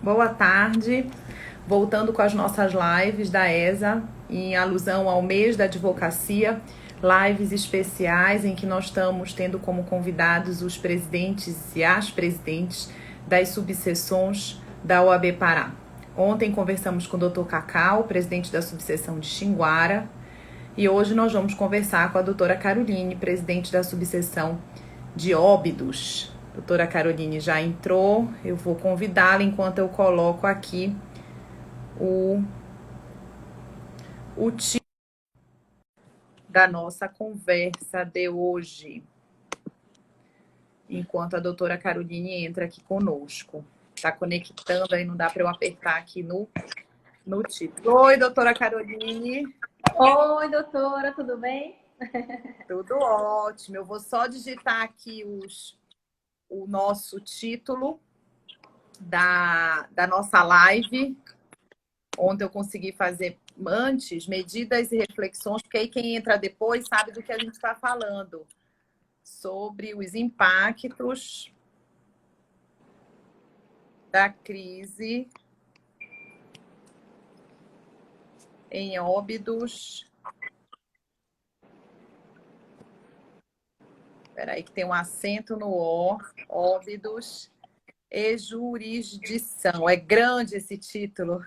Boa tarde. Voltando com as nossas lives da ESA, em alusão ao mês da advocacia, lives especiais em que nós estamos tendo como convidados os presidentes e as presidentes das subseções da OAB Pará. Ontem conversamos com o Dr. Cacau, presidente da subseção de Xinguara, e hoje nós vamos conversar com a doutora Caroline, presidente da subseção de Óbidos. Doutora Caroline já entrou, eu vou convidá-la enquanto eu coloco aqui o título da nossa conversa de hoje, enquanto a doutora Caroline entra aqui conosco. Está conectando, aí não dá para eu apertar aqui no título. Oi, doutora Caroline. Oi, doutora, tudo bem? Tudo ótimo. Eu vou só digitar aqui o nosso título da nossa live. Ontem eu consegui fazer antes medidas e reflexões, porque aí quem entra depois sabe do que a gente está falando, sobre os impactos da crise em Óbidos. Espera aí que tem um acento no O, Óbidos e jurisdição. É grande esse título.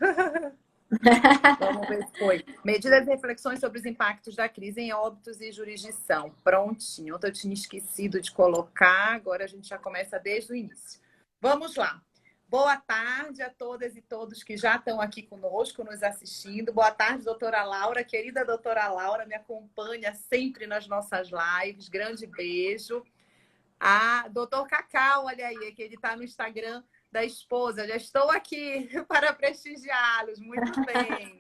Vamos ver se foi. Medidas e reflexões sobre os impactos da crise em óbitos e jurisdição. Prontinho. Ontem eu tinha esquecido de colocar, agora a gente já começa desde o início. Vamos lá. Boa tarde a todas e todos que já estão aqui conosco, nos assistindo. Boa tarde, doutora Laura. Querida doutora Laura, me acompanha sempre nas nossas lives. Grande beijo. Doutor Cacau, olha aí, que ele está no Instagram da esposa. Já estou aqui para prestigiá-los. Muito bem.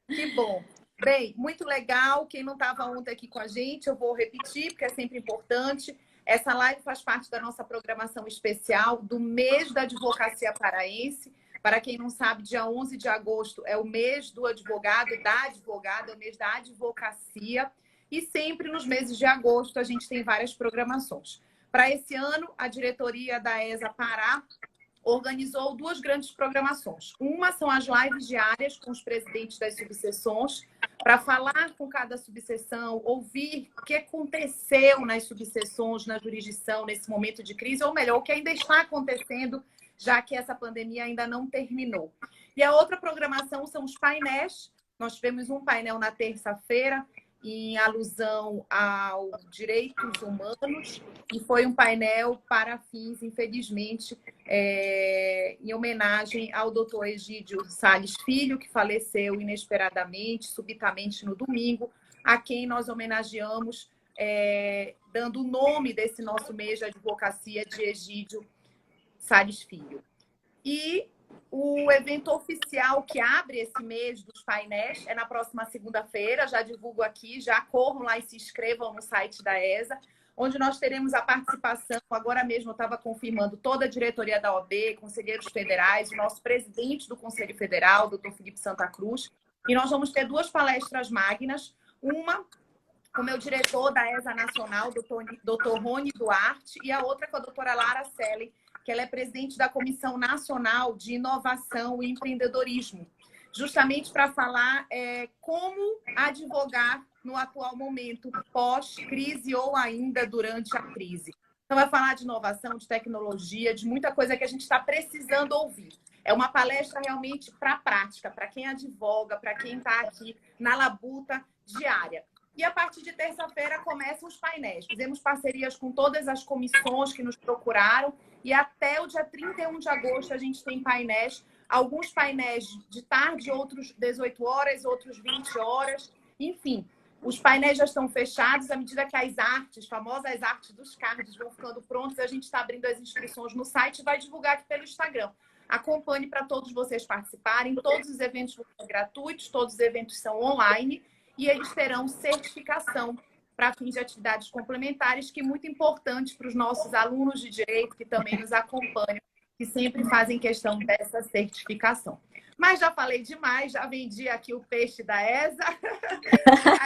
Que bom. Bem, muito legal. Quem não estava ontem aqui com a gente, eu vou repetir, porque é sempre importante. Essa live faz parte da nossa programação especial do mês da advocacia paraense. Para quem não sabe, dia 11 de agosto é o mês do advogado, da advogada, é o mês da advocacia. E sempre nos meses de agosto a gente tem várias programações. Para esse ano, a diretoria da ESA Pará organizou duas grandes programações. Uma são as lives diárias com os presidentes das subseções, para falar com cada subseção, ouvir o que aconteceu nas subseções, na jurisdição, nesse momento de crise, ou melhor, o que ainda está acontecendo, já que essa pandemia ainda não terminou. E a outra programação são os painéis. Nós tivemos um painel na terça-feira, em alusão aos direitos humanos, e foi um painel para fins, infelizmente, em homenagem ao doutor Egídio Salles Filho, que faleceu inesperadamente, subitamente no domingo, a quem nós homenageamos, dando o nome desse nosso mês de advocacia de Egídio Salles Filho. E o evento oficial que abre esse mês dos painéis é na próxima segunda-feira, já divulgo aqui, já corram lá e se inscrevam no site da ESA, onde nós teremos a participação, agora mesmo eu estava confirmando, toda a diretoria da OAB, conselheiros federais, o nosso presidente do Conselho Federal, doutor Felipe Santa Cruz, e nós vamos ter duas palestras magnas, uma com o meu diretor da ESA Nacional, doutor Rony Duarte, e a outra com a doutora Lara Selle, que ela é presidente da Comissão Nacional de Inovação e Empreendedorismo, justamente para falar como advogar no atual momento, pós-crise ou ainda durante a crise. Então, vai falar de inovação, de tecnologia, de muita coisa que a gente está precisando ouvir. É uma palestra realmente para a prática, para quem advoga, para quem está aqui na labuta diária. E a partir de terça-feira começam os painéis. Fizemos parcerias com todas as comissões que nos procuraram e até o dia 31 de agosto a gente tem painéis. Alguns painéis de tarde, outros 18 horas, outros 20 horas. Enfim, os painéis já estão fechados. À medida que as artes, famosas artes dos cards, vão ficando prontas, a gente está abrindo as inscrições no site e vai divulgar aqui pelo Instagram. Acompanhe para todos vocês participarem. Todos os eventos vão ser gratuitos, todos os eventos são online. E eles terão certificação para fins de atividades complementares, que é muito importante para os nossos alunos de direito, que também nos acompanham, que sempre fazem questão dessa certificação. Mas já falei demais, já vendi aqui o peixe da ESA.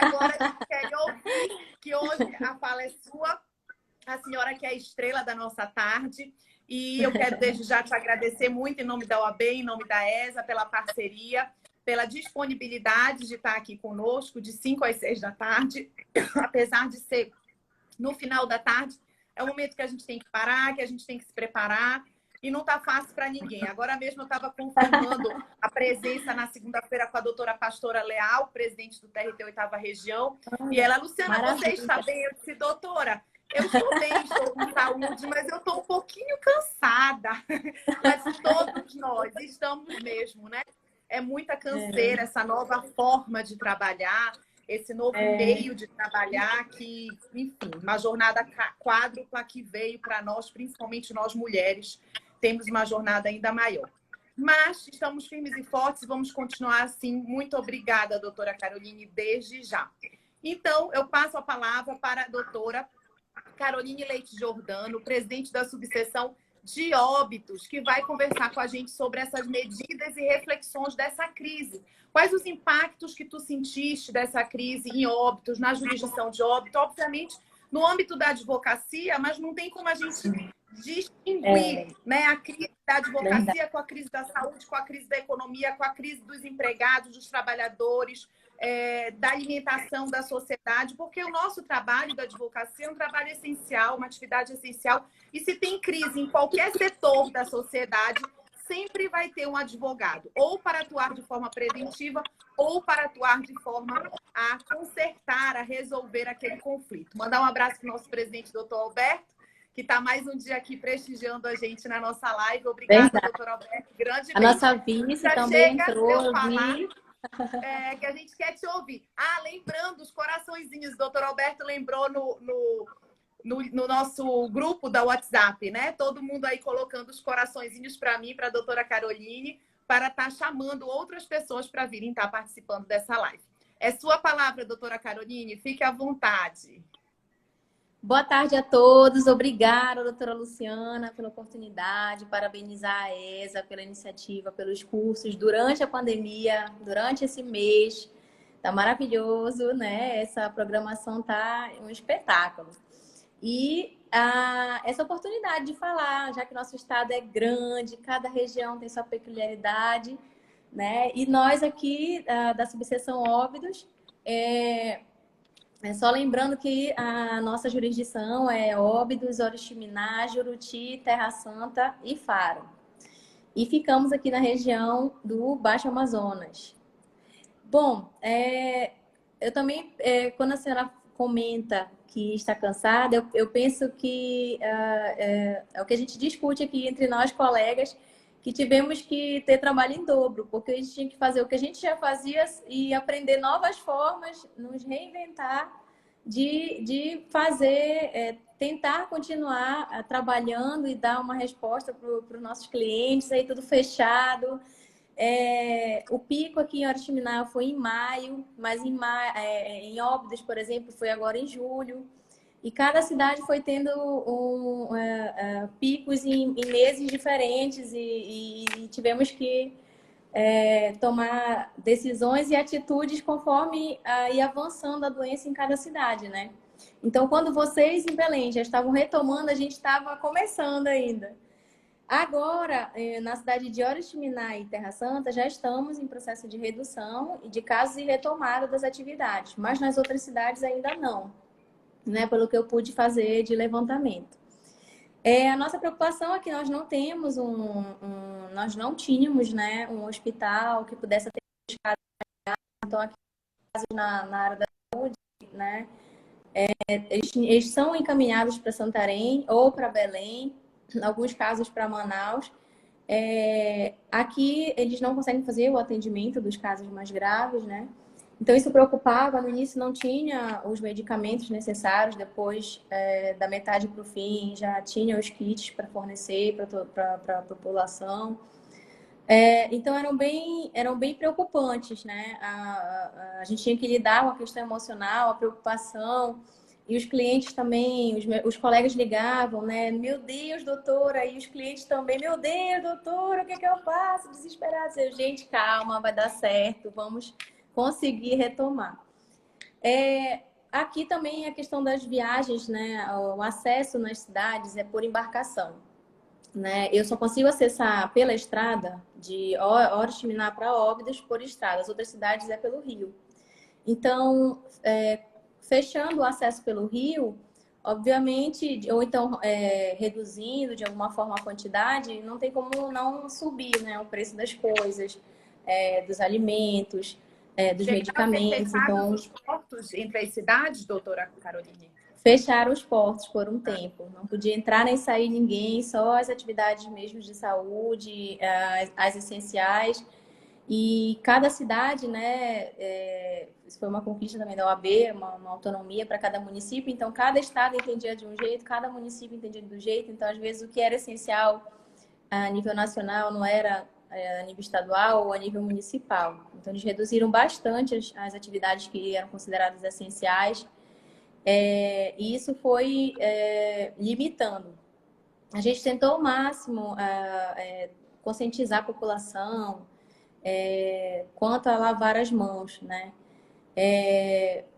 Agora a gente quer ouvir que hoje a fala é sua, a senhora que é a estrela da nossa tarde. E eu quero desde já te agradecer muito em nome da OAB, em nome da ESA, pela parceria, pela disponibilidade de estar aqui conosco de 5 às 6 da tarde, apesar de ser no final da tarde. É um momento que a gente tem que parar, que a gente tem que se preparar. E não está fácil para ninguém. Agora mesmo eu estava confirmando a presença na segunda-feira com a doutora Pastora Leal, presidente do TRT 8ª Região. E ela, Luciana, Maravilha. você está bem? Eu disse, doutora, eu estou bem, estou com saúde, mas eu estou um pouquinho cansada. Mas todos nós estamos mesmo, né? É muita canseira, essa nova forma de trabalhar, esse novo meio de trabalhar que, enfim, uma jornada quádrupla que veio para nós, principalmente nós mulheres, temos uma jornada ainda maior. Mas estamos firmes e fortes, vamos continuar assim. Muito obrigada, doutora Caroline, desde já. Então, eu passo a palavra para a doutora Caroline Leite Jordano, presidente da subseção de óbitos, que vai conversar com a gente sobre essas medidas e reflexões dessa crise. Quais os impactos que tu sentiste dessa crise em óbitos, na jurisdição de óbito? Obviamente, no âmbito da advocacia, mas não tem como a gente distinguir né, a crise da advocacia com a crise da saúde, com a crise da economia, com a crise dos empregados, dos trabalhadores, da alimentação da sociedade, porque o nosso trabalho da advocacia é um trabalho essencial, uma atividade essencial, e se tem crise em qualquer setor da sociedade, sempre vai ter um advogado, ou para atuar de forma preventiva, ou para atuar de forma a consertar, a resolver aquele conflito. Mandar um abraço para o nosso presidente, doutor Alberto, que está mais um dia aqui prestigiando a gente na nossa live. Obrigada, doutor Alberto. Grande A nossa vice também entrou. Que a gente quer te ouvir. Lembrando os coraçõezinhos, o doutor Alberto lembrou no nosso grupo da WhatsApp, né? Todo mundo aí colocando os coraçõezinhos para mim, para a doutora Caroline, para estar chamando outras pessoas para virem estar participando dessa live. É sua palavra, doutora Caroline, fique à vontade. Boa tarde a todos. Obrigada, doutora Luciana, pela oportunidade. Parabenizar a ESA pela iniciativa, pelos cursos durante a pandemia, durante esse mês. Tá maravilhoso, né? Essa programação tá um espetáculo. E essa oportunidade de falar, já que nosso estado é grande, cada região tem sua peculiaridade, né? E nós aqui da subseção Óbidos, só lembrando que a nossa jurisdição é Óbidos, Oriximiná, Juruti, Terra Santa e Faro. E ficamos aqui na região do Baixo Amazonas. Bom, eu também, quando a senhora comenta que está cansada, eu penso que é o que a gente discute aqui entre nós, colegas, que tivemos que ter trabalho em dobro, porque a gente tinha que fazer o que a gente já fazia e aprender novas formas, nos reinventar de fazer, tentar continuar trabalhando e dar uma resposta para os nossos clientes, aí tudo fechado. O pico aqui em Oriximiná foi em maio, mas em Óbidos, por exemplo, foi agora em julho. E cada cidade foi tendo picos em meses diferentes e tivemos que tomar decisões e atitudes conforme ia avançando a doença em cada cidade, né? Então, quando vocês em Belém já estavam retomando, a gente estava começando ainda. Agora, na cidade de Oriximiná e Terra Santa, já estamos em processo de redução de casos e retomada das atividades, mas nas outras cidades ainda não, né? Pelo que eu pude fazer de levantamento. A nossa preocupação é que nós não temos nós não tínhamos, né, um hospital que pudesse atender casos. Então, aqui na área da saúde, né, eles são encaminhados para Santarém ou para Belém, em alguns casos para Manaus. Aqui eles não conseguem fazer o atendimento dos casos mais graves, né? Então isso preocupava. No início não tinha os medicamentos necessários, depois da metade para o fim já tinha os kits para fornecer para a população. Então eram bem preocupantes, né? A gente tinha que lidar com a questão emocional, a preocupação. E os clientes também, os colegas ligavam, né? Meu Deus, doutora. E os clientes também, meu Deus, doutora, o que é que eu faço? Desesperados. Eu, gente, calma, vai dar certo, vamos conseguir retomar. Aqui também a questão das viagens, né? O acesso nas cidades é por embarcação. né? Eu só consigo acessar pela estrada de Oriximiná para Óbidos por estrada. As outras cidades é pelo rio. Então, fechando o acesso pelo rio, obviamente, ou então reduzindo de alguma forma a quantidade, não tem como não subir, né, o preço das coisas, dos alimentos, dos Chegaram a ser medicamentos. fechados Então, os portos entre as cidades, doutora Caroline? fecharam os portos por um tempo. Não podia entrar nem sair ninguém, só as atividades mesmo de saúde, as essenciais. E cada cidade, né, isso foi uma conquista também da OAB, uma autonomia para cada município. Então, cada estado entendia de um jeito, cada município entendia do jeito. Então, às vezes, o que era essencial a nível nacional não era a nível estadual ou a nível municipal. Então, eles reduziram bastante as atividades que eram consideradas essenciais. E isso foi limitando. A gente tentou ao máximo conscientizar a população quanto a lavar as mãos, né?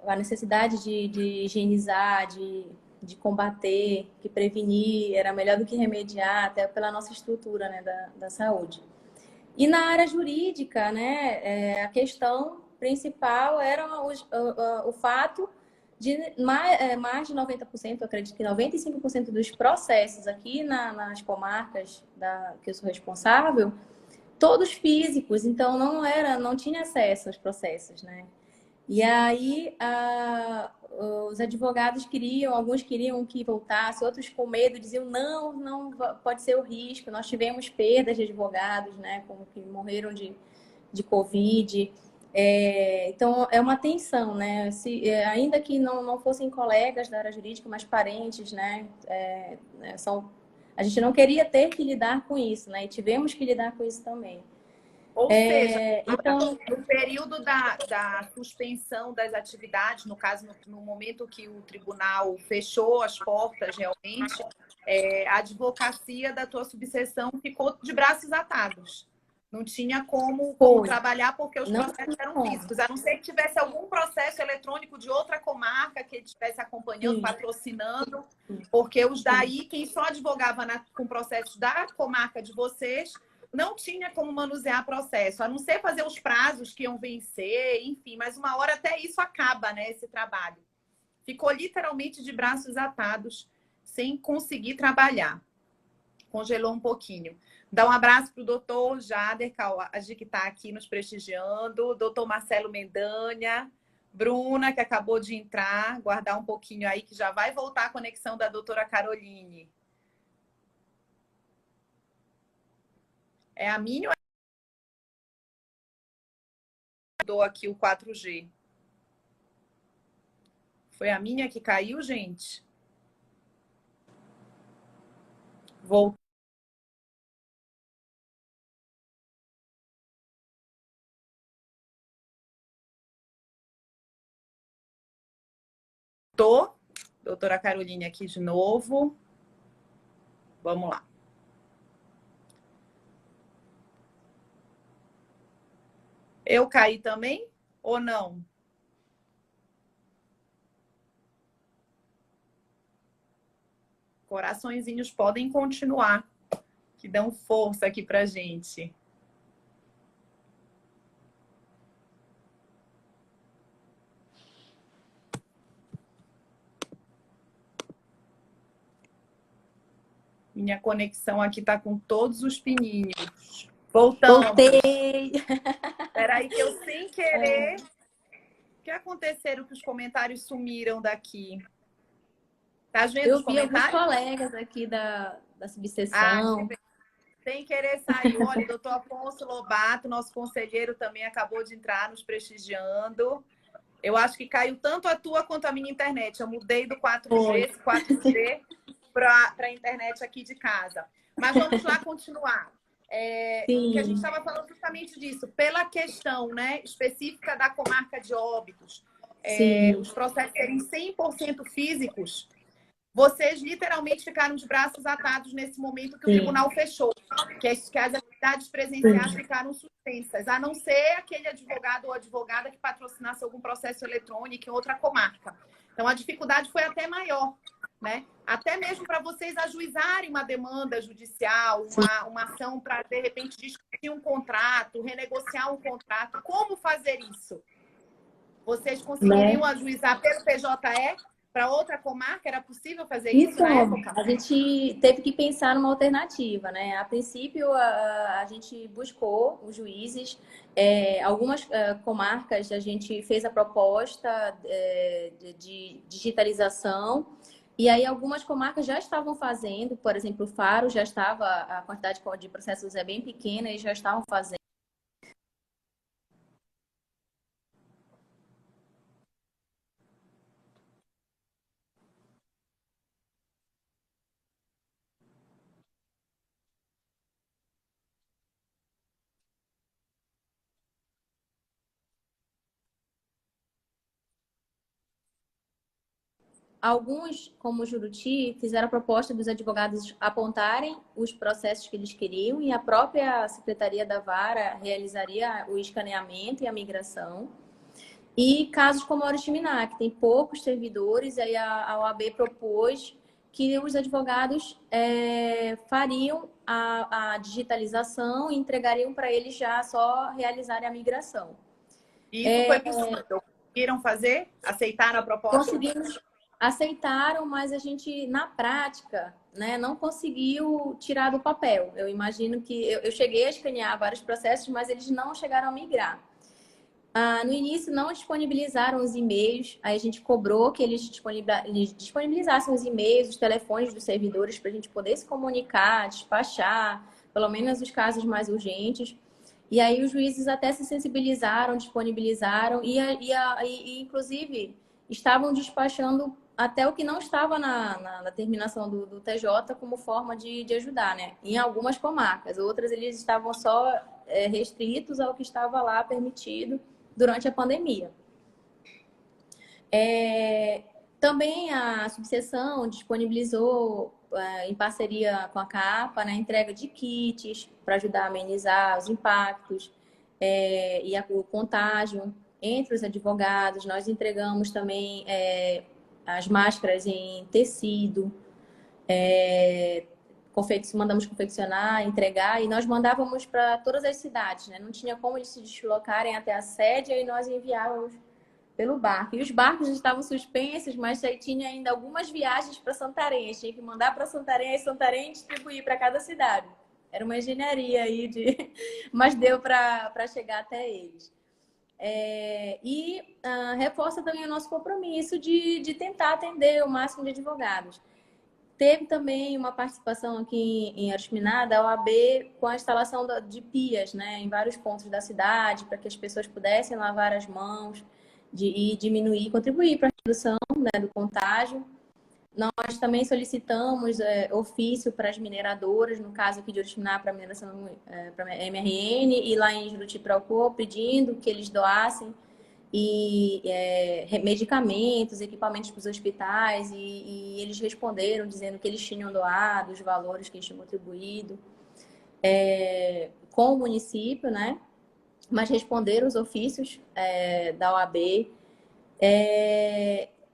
A necessidade de higienizar, de combater, que prevenir era melhor do que remediar, até pela nossa estrutura, né, da saúde. E na área jurídica, né, a questão principal era o fato de mais de 90%, eu acredito que 95% dos processos aqui nas comarcas que eu sou responsável, todos físicos, então não tinha acesso aos processos, né? E aí os advogados alguns queriam que voltasse, outros com medo diziam não pode ser o risco. Nós tivemos perdas de advogados, né, como que morreram de Covid. Então é uma tensão, né? Ainda que não fossem colegas da área jurídica, mas parentes, né? A gente não queria ter que lidar com isso, né? E tivemos que lidar com isso também. Ou seja, Então, no período da suspensão das atividades, no caso, no momento que o tribunal fechou as portas realmente, a advocacia da tua subseção ficou de braços atados. Não tinha como trabalhar porque os processos eram físicos. A não ser que tivesse algum processo eletrônico de outra comarca que ele estivesse acompanhando, patrocinando, porque os daí, quem só advogava com processos da comarca de vocês, não tinha como manusear processo, a não ser fazer os prazos que iam vencer, enfim, mas uma hora até isso acaba, né, esse trabalho. Ficou literalmente de braços atados, sem conseguir trabalhar. Congelou um pouquinho. Dá um abraço para o doutor Jader Cauage, que está aqui nos prestigiando, doutor Marcelo Mendanha, Bruna, que acabou de entrar, guardar um pouquinho aí, que já vai voltar a conexão da doutora Caroline. É a minha ou dou aqui o 4G? Foi a minha que caiu, gente? Voltou. Doutora Caroline aqui de novo. Vamos lá. Eu caí também ou não? Coraçõezinhos podem continuar, que dão força aqui pra gente. Minha conexão aqui tá com todos os pininhos. Voltamos. Voltei! Espera aí que eu, sem querer... O que aconteceram que os comentários sumiram daqui? Tá vendo os comentários? Eu vi alguns colegas aqui da subseção. Sem querer sair. Olha, o doutor Afonso Lobato, nosso conselheiro, também acabou de entrar nos prestigiando. Eu acho que caiu tanto a tua quanto a minha internet. Eu mudei do 4G, 4G para a internet aqui de casa. Mas vamos lá continuar. Que a gente estava falando justamente disso. Pela questão, né, específica da comarca de Óbidos, os processos serem 100% físicos, vocês literalmente ficaram de braços atados nesse momento que o tribunal fechou, que as atividades presenciais ficaram suspensas, a não ser aquele advogado ou advogada que patrocinasse algum processo eletrônico em outra comarca. Então, a dificuldade foi até maior, né? Até mesmo para vocês ajuizarem uma demanda judicial, uma ação para, de repente, discutir um contrato, renegociar um contrato. Como fazer isso? Vocês conseguiriam ajuizar pelo PJE para outra comarca? Era possível fazer isso na Então, época? a gente teve que pensar numa alternativa, né? A princípio, a gente buscou os juízes, algumas comarcas a gente fez a proposta de digitalização, e aí algumas comarcas já estavam fazendo, por exemplo, o Faro já estava, a quantidade de processos é bem pequena, e já estavam fazendo. Alguns, como o Juruti, fizeram a proposta dos advogados apontarem os processos que eles queriam e a própria Secretaria da Vara realizaria o escaneamento e a migração. E casos como a Oriximiná, que tem poucos servidores, aí a OAB propôs que os advogados fariam a digitalização e entregariam para eles já só realizarem a migração. E isso foi possível? Conseguiram fazer? Aceitaram a proposta? Conseguimos, aceitaram, mas a gente, na prática, né, não conseguiu tirar do papel. Eu imagino que eu cheguei a escanear vários processos, mas eles não chegaram a migrar. No início, não disponibilizaram os e-mails, aí a gente cobrou que eles disponibilizassem os e-mails, os telefones dos servidores para a gente poder se comunicar, despachar, pelo menos os casos mais urgentes. E aí os juízes até se sensibilizaram, disponibilizaram e inclusive, estavam despachando até o que não estava na terminação do TJ como forma de ajudar, né? Em algumas comarcas. Outras, eles estavam só restritos ao que estava lá permitido durante a pandemia. Também a subseção disponibilizou, em parceria com a CAPA, né, a entrega de kits para ajudar a amenizar os impactos e o contágio entre os advogados. Nós entregamos também as máscaras em tecido, mandamos confeccionar, entregar, e nós mandávamos para todas as cidades, né? Não tinha como eles se deslocarem até a sede, aí nós enviávamos pelo barco. E os barcos estavam suspensos, mas aí tinha ainda algumas viagens para Santarém. A gente tinha que mandar para Santarém, e Santarém distribuir para cada cidade. Era uma engenharia aí, mas deu para chegar até eles. Reforça também o nosso compromisso de tentar atender o máximo de advogados. Teve também uma participação aqui em Ariximiná da OAB com a instalação de pias, né, em vários pontos da cidade, para que as pessoas pudessem lavar as mãos e diminuir, contribuir para a redução, né, do contágio. Nós também solicitamos ofício para as mineradoras, no caso aqui de Oriximiná, para a mineração para MRN, e lá em Juruti para Alcoa, pedindo que eles doassem medicamentos, equipamentos para os hospitais, e eles responderam dizendo que eles tinham doado, os valores que eles tinham contribuído com o município, né? Mas responderam os ofícios da OAB.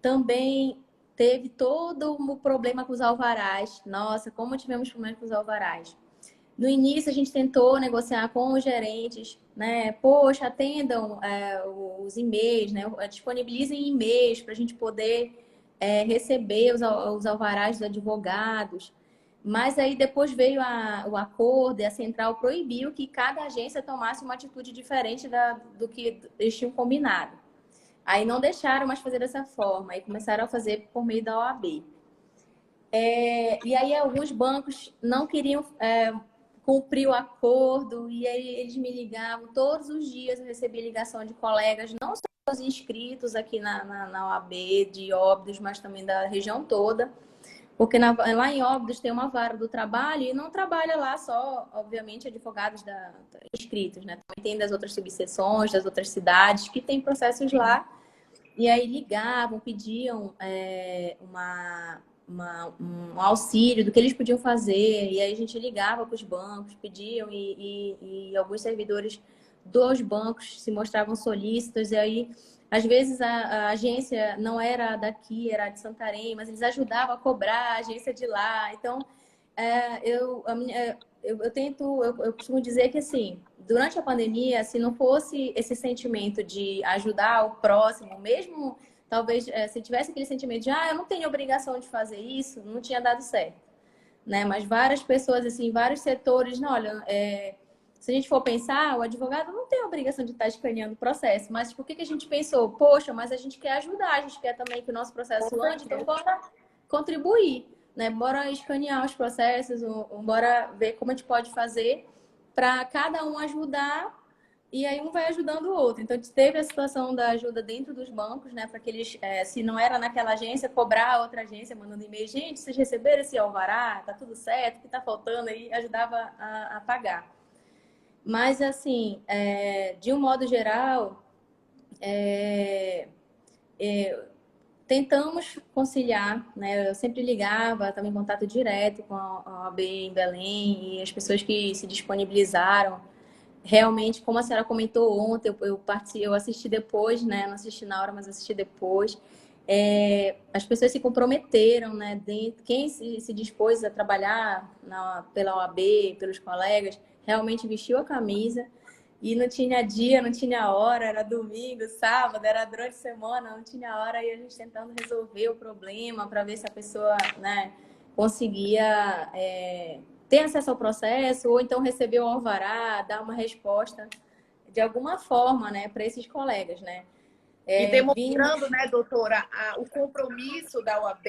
Também teve todo o problema com os alvarás. Nossa, como tivemos problemas com os alvarás. No início, a gente tentou negociar com os gerentes, né? Poxa, atendam os e-mails, né? Disponibilizem e-mails para a gente poder receber os alvarás dos advogados. Mas aí depois veio o acordo e a central proibiu que cada agência tomasse uma atitude diferente do que eles tinham combinado. Aí não deixaram mais fazer dessa forma, aí começaram a fazer por meio da OAB. E aí alguns bancos não queriam cumprir o acordo, e aí eles me ligavam todos os dias. Eu recebia ligação de colegas, não só os inscritos aqui na OAB de Óbidos, mas também da região toda, porque lá em Óbidos tem uma vara do trabalho e não trabalha lá só, obviamente, advogados inscritos, né? Também tem das outras subseções, das outras cidades que tem processos lá. E aí ligavam, pediam um auxílio do que eles podiam fazer. E aí a gente ligava para os bancos, pediam, e alguns servidores dos bancos se mostravam solícitos, e aí, às vezes, a agência não era daqui, era de Santarém, mas eles ajudavam a cobrar a agência de lá. Então, eu costumo dizer que, assim, durante a pandemia, se não fosse esse sentimento de ajudar o próximo, mesmo, talvez, se tivesse aquele sentimento de, eu não tenho obrigação de fazer isso, não tinha dado certo, né? Mas várias pessoas, assim, vários setores, não, olha, se a gente for pensar, o advogado não tem a obrigação de estar escaneando o processo, mas por que a gente pensou? Poxa, mas a gente quer ajudar, a gente quer também que o nosso processo ande, então bora contribuir, né? Bora escanear os processos, bora ver como a gente pode fazer para cada um ajudar e aí um vai ajudando o outro. Então, teve a situação da ajuda dentro dos bancos, né? Para que eles, se não era naquela agência, cobrar a outra agência, mandando e-mail. Gente, vocês receberam esse alvará? Tá tudo certo? O que tá faltando aí? Ajudava a pagar. Mas, assim, de um modo geral, tentamos conciliar, né? Eu sempre ligava, estava em contato direto com a OAB em Belém e as pessoas que se disponibilizaram. Realmente, como a senhora comentou ontem, eu assisti depois, né? Não assisti na hora, mas assisti depois. As pessoas se comprometeram, né? Quem se dispôs a trabalhar pela OAB, pelos colegas, realmente vestiu a camisa. E não tinha dia, não tinha hora, era domingo, sábado, era durante a semana, não tinha hora, e a gente tentando resolver o problema para ver se a pessoa, né, conseguia ter acesso ao processo, ou então receber o alvará, dar uma resposta de alguma forma, né, para esses colegas, né. E demonstrando, né, doutora, o compromisso da OAB,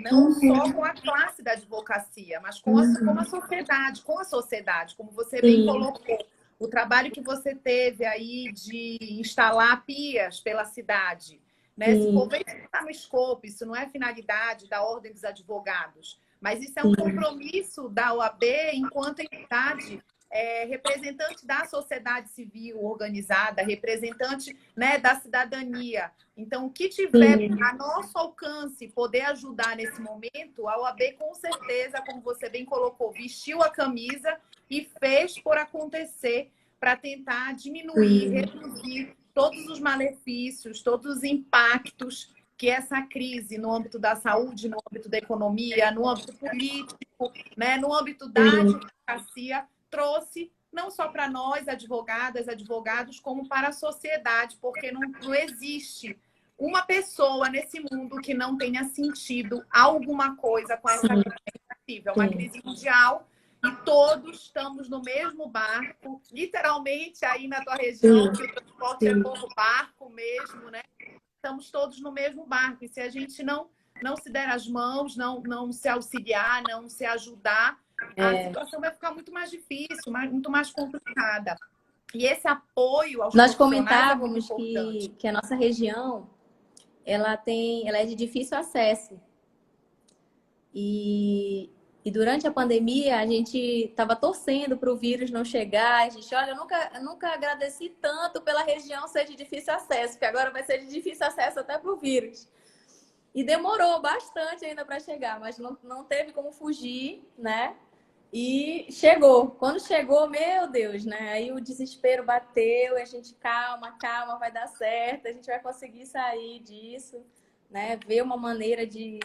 não só com a classe da advocacia, mas com a sociedade, como você bem colocou. O trabalho que você teve aí de instalar pias pela cidade, né? Se for ver, isso está no escopo, isso não é finalidade da Ordem dos Advogados, mas isso é um compromisso da OAB enquanto entidade representante da sociedade civil organizada, representante, né, da cidadania. Então, o que tiver a nosso alcance poder ajudar nesse momento, a OAB com certeza, como você bem colocou, vestiu a camisa e fez por acontecer para tentar diminuir, reduzir todos os malefícios, todos os impactos que essa crise no âmbito da saúde, no âmbito da economia, no âmbito político, né, no âmbito da advocacia, trouxe não só para nós, advogadas, advogados, como para a sociedade, porque não existe uma pessoa nesse mundo que não tenha sentido alguma coisa com essa crise. É uma crise mundial e todos estamos no mesmo barco, literalmente aí na tua região, que o transporte é como barco mesmo, né? Estamos todos no mesmo barco. E se a gente não se der as mãos, não se auxiliar, não se ajudar, a situação vai ficar muito mais difícil, muito mais complicada. E esse apoio aos Nós profissionais comentávamos que a nossa região ela é de difícil acesso. E durante a pandemia, a gente estava torcendo para o vírus não chegar. A gente, olha, eu nunca agradeci tanto pela região ser de difícil acesso, que agora vai ser de difícil acesso até para o vírus. E demorou bastante ainda para chegar, mas não teve como fugir, né? E chegou. Quando chegou, meu Deus, né? Aí o desespero bateu, e a gente, calma, vai dar certo, a gente vai conseguir sair disso, né? Ver uma maneira de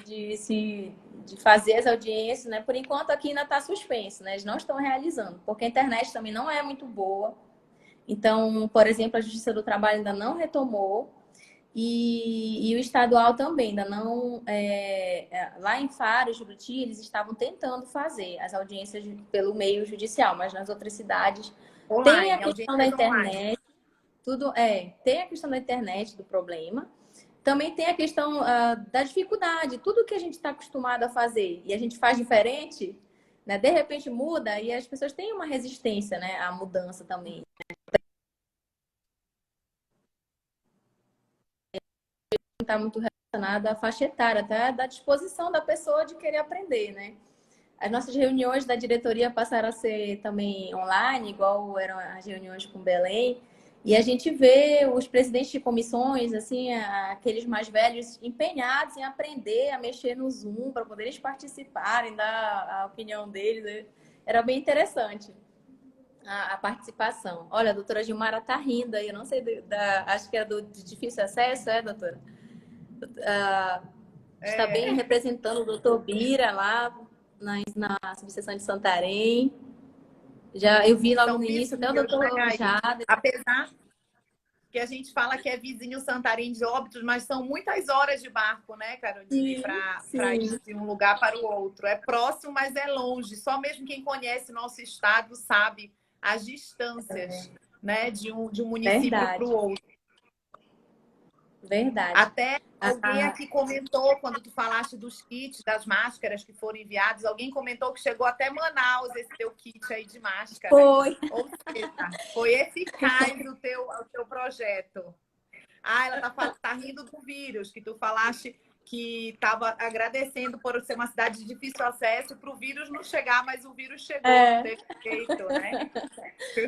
fazer as audiências, né? Por enquanto aqui ainda está suspenso, né? Eles não estão realizando, porque a internet também não é muito boa. Então, por exemplo, a Justiça do Trabalho ainda não retomou. E o estadual também, ainda não. Lá em Faro, Juruti, eles estavam tentando fazer as audiências pelo meio judicial, mas nas outras cidades tem a questão da internet. Tem a questão da internet, do problema. Também tem a questão da dificuldade. Tudo que a gente está acostumado a fazer e a gente faz diferente, né, de repente muda e as pessoas têm uma resistência, né, à mudança também. Está muito relacionado à faixa etária, até da disposição da pessoa de querer aprender, né? As nossas reuniões da diretoria passaram a ser também online, igual eram as reuniões com Belém, e a gente vê os presidentes de comissões, assim, aqueles mais velhos, empenhados em aprender a mexer no Zoom para poder eles participarem, dar a opinião deles. Era bem interessante. a participação. Olha, a doutora Gilmara tá rindo aí, eu não sei, acho que é de difícil acesso, doutora? Está bem É, representando o doutor Bira lá na subseção de Santarém. Já eu vi logo são no início até o vizinhos, né, doutor aí? Jada. Apesar que a gente fala que é vizinho Santarém de Óbidos, mas são muitas horas de barco, né, Caroline, Sim, para sim, ir de um lugar para o outro. É próximo, mas é longe. Só mesmo quem conhece o nosso estado sabe as distâncias, né, de um município para o verdade, outro. verdade. Até alguém Ah, aqui comentou, quando tu falaste dos kits, das máscaras que foram enviados, alguém comentou que chegou até Manaus esse teu kit aí de máscara. foi. Ou seja, foi eficaz o teu projeto. Ah, ela tá rindo do vírus, que tu falaste que estava agradecendo por ser uma cidade de difícil acesso para o vírus não chegar, mas o vírus chegou, não É, teve jeito, né?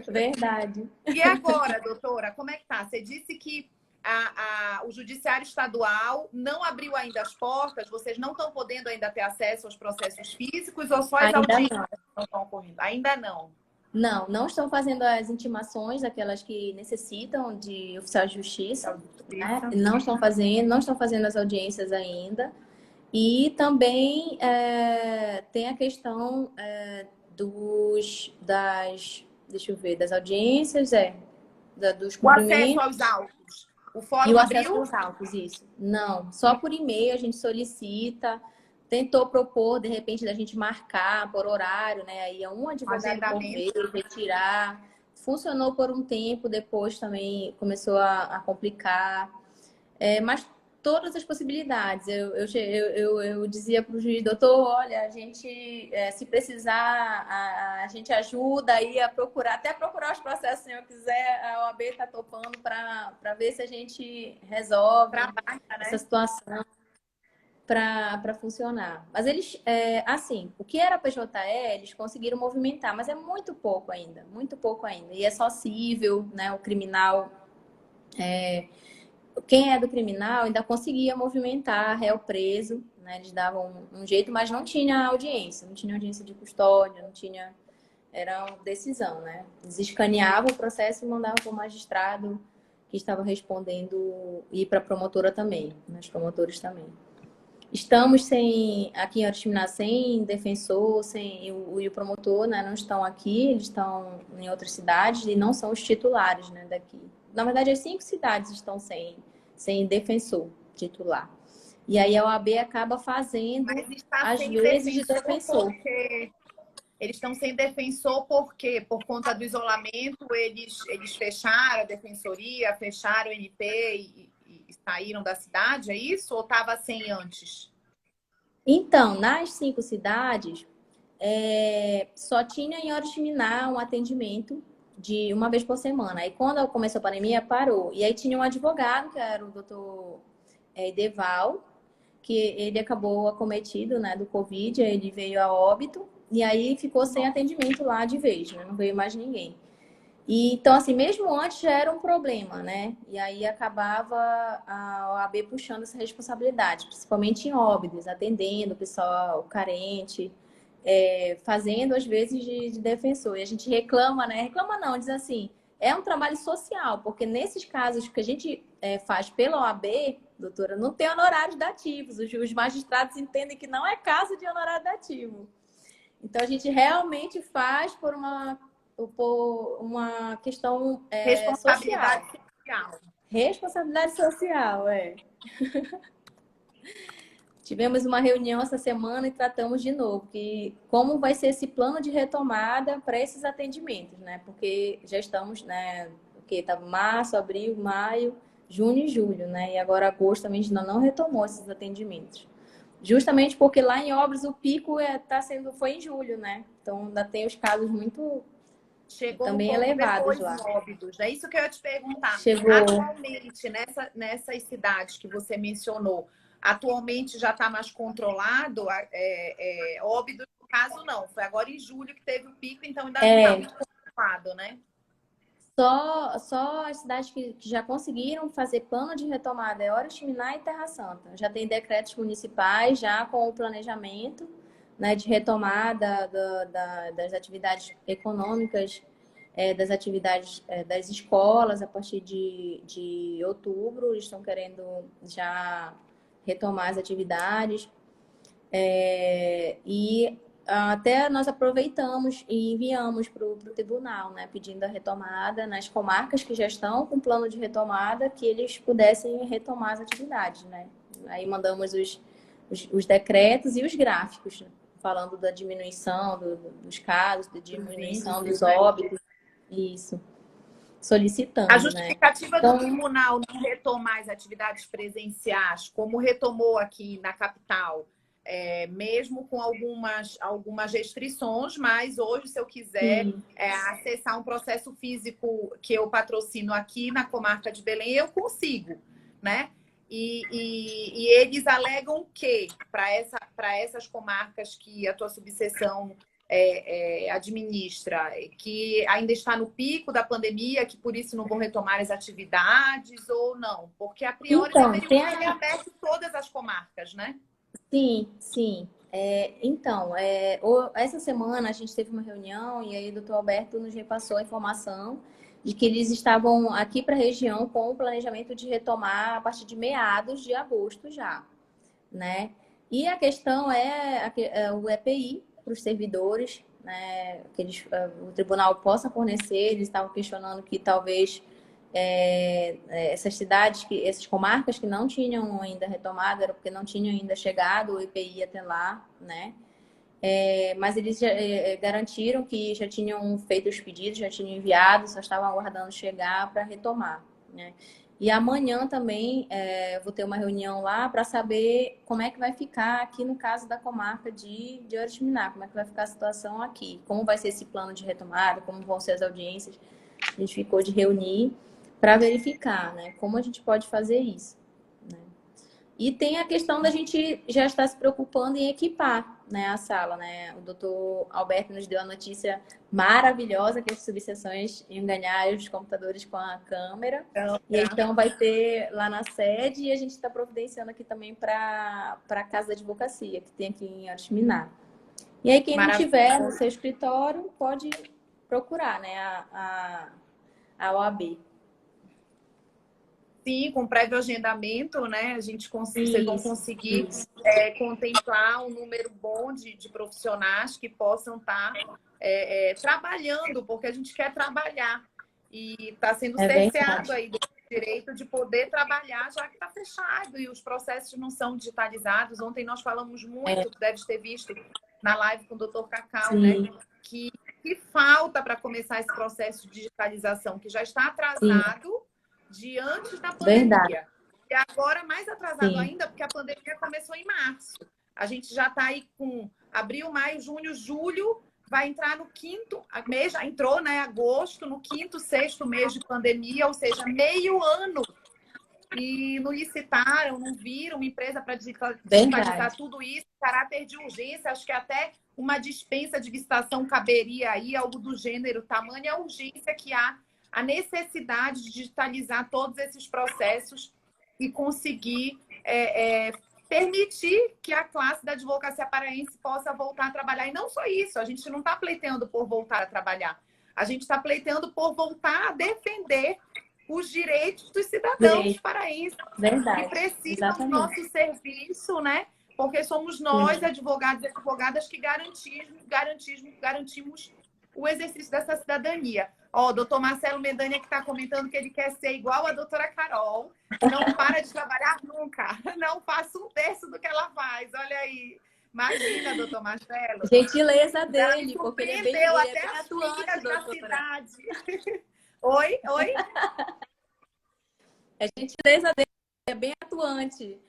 verdade. E agora, doutora, como é que tá? Você disse que o Judiciário Estadual não abriu ainda as portas, vocês não estão podendo ainda ter acesso aos processos físicos ou só as Ainda audiências não. não estão ocorrendo? Ainda não. Não, não estão fazendo as intimações, aquelas que necessitam de oficial de justiça, né? Justiça. Não estão fazendo as audiências ainda. E também tem a questão deixa eu ver, das audiências, dos O acesso cumprimentos aos autos. O e fórum o acesso abriu? aos autos, isso. Não, só por e-mail a gente solicita, tentou propor, de repente, da gente marcar por horário, né? Aí é um advogado por Agendamento. vez, retirar. Funcionou por um tempo, depois também começou a complicar. Mas todas as possibilidades. Eu dizia para o juiz, doutor, olha, a gente, se precisar, a gente ajuda aí a procurar, até procurar os processos, se o senhor quiser, a OAB está topando para ver se a gente resolve Trabalha, essa né? situação para funcionar. Mas eles, assim, o que era PJE, eles conseguiram movimentar, mas é muito pouco ainda, muito pouco ainda. E é só cível, né, o criminal quem é do criminal ainda conseguia movimentar réu preso, né? Eles davam um jeito, mas não tinha audiência, não tinha audiência de custódia, não tinha. Era uma decisão, né? Eles escaneavam o processo e mandavam para o magistrado que estava respondendo e para a promotora também, nas promotores também. Estamos sem, aqui em Oriximiná, sem defensor, sem e o promotor, né? Não estão aqui, eles estão em outras cidades e não são os titulares, né? Daqui. Na verdade, as 5 cidades estão sem defensor titular. E aí a OAB acaba fazendo, Mas está às sem vezes, de defensor defensor. porque eles estão sem defensor por quê? Por conta do isolamento, eles fecharam a defensoria, fecharam o NP e saíram da cidade, é isso? Ou estava sem antes? Então, nas 5 cidades, só tinha em Oriximiná um atendimento de uma vez por semana. Aí, quando começou a pandemia, parou. E aí tinha um advogado, que era o doutor Deval, que ele acabou acometido, né, do Covid, aí ele veio a óbito, e aí ficou sem atendimento lá de vez, né? Não veio mais ninguém. E, então, assim, mesmo antes já era um problema, né? E aí acabava a OAB puxando essa responsabilidade, principalmente em óbidos, atendendo o pessoal carente, fazendo às vezes de defensor. E a gente reclama, né? Reclama não, diz assim, é um trabalho social, porque nesses casos que a gente faz pela OAB, doutora, não tem honorários dativos. Os magistrados entendem que não é caso de honorário dativo. Então, a gente realmente faz por uma questão social. Responsabilidade social. Responsabilidade social, Tivemos uma reunião essa semana e tratamos de novo que como vai ser esse plano de retomada para esses atendimentos, né? Porque já estamos, né? O que tá março, abril, maio, junho e julho, né? E agora agosto também a gente ainda não retomou esses atendimentos. Justamente porque lá em Óbidos o pico foi em julho, né? Então ainda tem os casos muito Chegou um também pouco elevados depois lá. em Óbidos. É isso que eu ia te perguntar. Chegou. Atualmente, nessas cidades que você mencionou, atualmente já está mais controlado? Óbidos, no caso, não. Foi agora em julho que teve o pico, então ainda não está muito controlado, né? Só as cidades que já conseguiram fazer plano de retomada é Oriximiná e Terra Santa. Já tem decretos municipais, já com o planejamento, né, de retomada das atividades econômicas das atividades das escolas a partir de outubro. Eles estão querendo já retomar as atividades. E até nós aproveitamos e enviamos para o tribunal, né, pedindo a retomada nas comarcas que já estão com plano de retomada, que eles pudessem retomar as atividades, né? Aí mandamos os decretos e os gráficos, né, falando da diminuição dos casos, da diminuição dos óbitos, isso, solicitando, A né? justificativa Então, do tribunal não retomar as atividades presenciais, como retomou aqui na capital, mesmo com algumas restrições, mas hoje, se eu quiser acessar um processo físico que eu patrocino aqui na comarca de Belém, eu consigo, né? E eles alegam que, para essas comarcas que a tua subseção administra, que ainda está no pico da pandemia, que por isso não vão retomar as atividades ou não? Porque a priori então deveriam ter aberto todas as comarcas, né? sim, sim. Essa semana a gente teve uma reunião e aí o doutor Alberto nos repassou a informação de que eles estavam aqui para a região com o planejamento de retomar a partir de meados de agosto já, né? E a questão é o EPI para os servidores, né? Que o tribunal possa fornecer. Eles estavam questionando que talvez essas cidades, essas comarcas que não tinham ainda retomado, era porque não tinham ainda chegado o EPI até lá, né? Mas eles garantiram que já tinham feito os pedidos, já tinham enviado, só estavam aguardando chegar para retomar, né? E amanhã também eu vou ter uma reunião lá para saber como é que vai ficar aqui no caso da comarca de Oriximiná, como é que vai ficar a situação aqui, como vai ser esse plano de retomada, como vão ser as audiências. A gente ficou de reunir para verificar, né, como a gente pode fazer isso, né? E tem a questão da gente já estar se preocupando em equipar, né, a sala, né? O doutor Alberto nos deu a notícia maravilhosa que as subseções iam ganhar os computadores com a câmera. E então vai ter lá na sede, e a gente está providenciando aqui também para a Casa da Advocacia, que tem aqui em Oriximiná. E aí quem não tiver no seu escritório pode procurar, né, a OAB. Sim, com prévio agendamento, né? Vocês vão conseguir contemplar um número bom de profissionais que possam estar trabalhando, porque a gente quer trabalhar. E está sendo cerceado aí do direito de poder trabalhar, já que está fechado e os processos não são digitalizados. Ontem nós falamos muito, deve ter visto na live com o doutor Cacau, né? Que falta para começar esse processo de digitalização, que já está atrasado de antes da pandemia. Verdade. E agora mais atrasado ainda, porque a pandemia começou em março. A gente já está aí com abril, maio, junho, julho, vai entrar no quinto mês, já entrou, né, agosto, no quinto, sexto mês de pandemia, ou seja, meio ano. E não licitaram, não viram uma empresa para digitalizar tudo isso, caráter de urgência, acho que até uma dispensa de licitação caberia aí, algo do gênero, tamanha urgência que há, a necessidade de digitalizar todos esses processos e conseguir permitir que a classe da advocacia paraense possa voltar a trabalhar. E não só isso, a gente não está pleiteando por voltar a trabalhar, a gente está pleiteando por voltar a defender os direitos dos cidadãos paraenses que precisam do nosso serviço, né? Porque somos nós, advogados e advogadas, que garantimos o exercício dessa cidadania. Ó, o doutor Marcelo Medânia que está comentando que ele quer ser igual a doutora Carol, não para de trabalhar nunca, não faça um terço do que ela faz, olha aí. Imagina, doutor Marcelo. Gentileza dele, porque ele é bem atuante, doutora. Oi? A gentileza dele é bem atuante.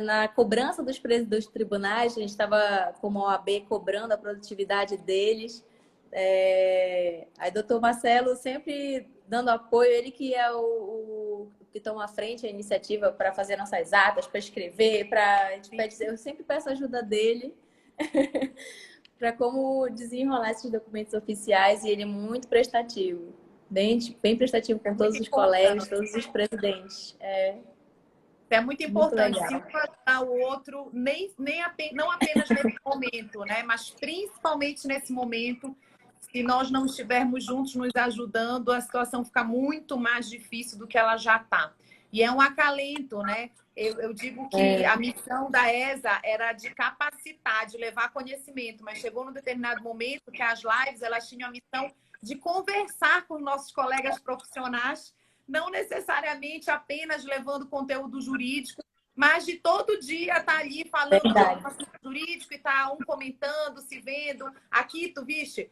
Na cobrança dos tribunais, a gente estava como OAB cobrando a produtividade deles. Aí, doutor Marcelo sempre dando apoio, ele que é o que toma à frente a iniciativa para fazer nossas atas, para escrever, eu sempre peço ajuda dele para como desenrolar esses documentos oficiais, e ele é muito prestativo, bem prestativo com todos os colegas, todos os presidentes. É muito importante, se um ajudar o outro, não apenas nesse momento, né? Mas principalmente nesse momento, se nós não estivermos juntos nos ajudando, a situação fica muito mais difícil do que ela já está. E é um acalento, né? Eu digo que a missão da ESA era de capacitar, de levar conhecimento, mas chegou num determinado momento que as lives elas tinham a missão de conversar com nossos colegas profissionais, não necessariamente apenas levando conteúdo jurídico, mas de todo dia estar ali falando do assunto jurídico e estar um comentando, se vendo. Aqui, tu viste,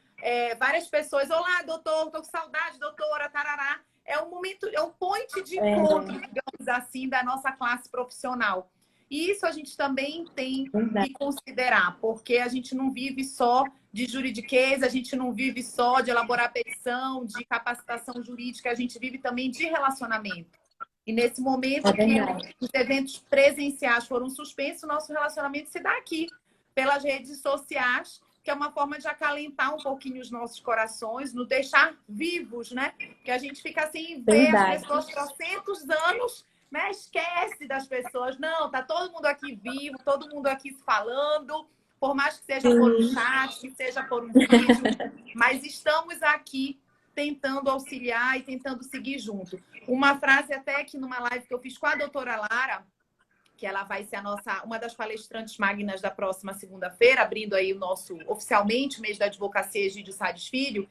várias pessoas, olá, doutor, estou com saudade, doutora, tarará. É um momento, é um point de encontro, digamos assim, da nossa classe profissional. E isso a gente também tem que considerar, porque a gente não vive só de juridiquês, a gente não vive só de elaborar petição, de capacitação jurídica, a gente vive também de relacionamento. E nesse momento que os eventos presenciais foram suspensos, o nosso relacionamento se dá aqui, pelas redes sociais, que é uma forma de acalentar um pouquinho os nossos corações, nos deixar vivos, né? Que a gente fica assim, ver as pessoas por 400 anos, né? Esquece das pessoas. Não, tá todo mundo aqui vivo, todo mundo aqui se falando, por mais que seja por um chat, que seja por um vídeo, mas estamos aqui tentando auxiliar e tentando seguir junto. Uma frase até que numa live que eu fiz com a doutora Lara, que ela vai ser uma das palestrantes magnas da próxima segunda-feira, abrindo aí oficialmente, o mês da advocacia Egídio Sales Filho,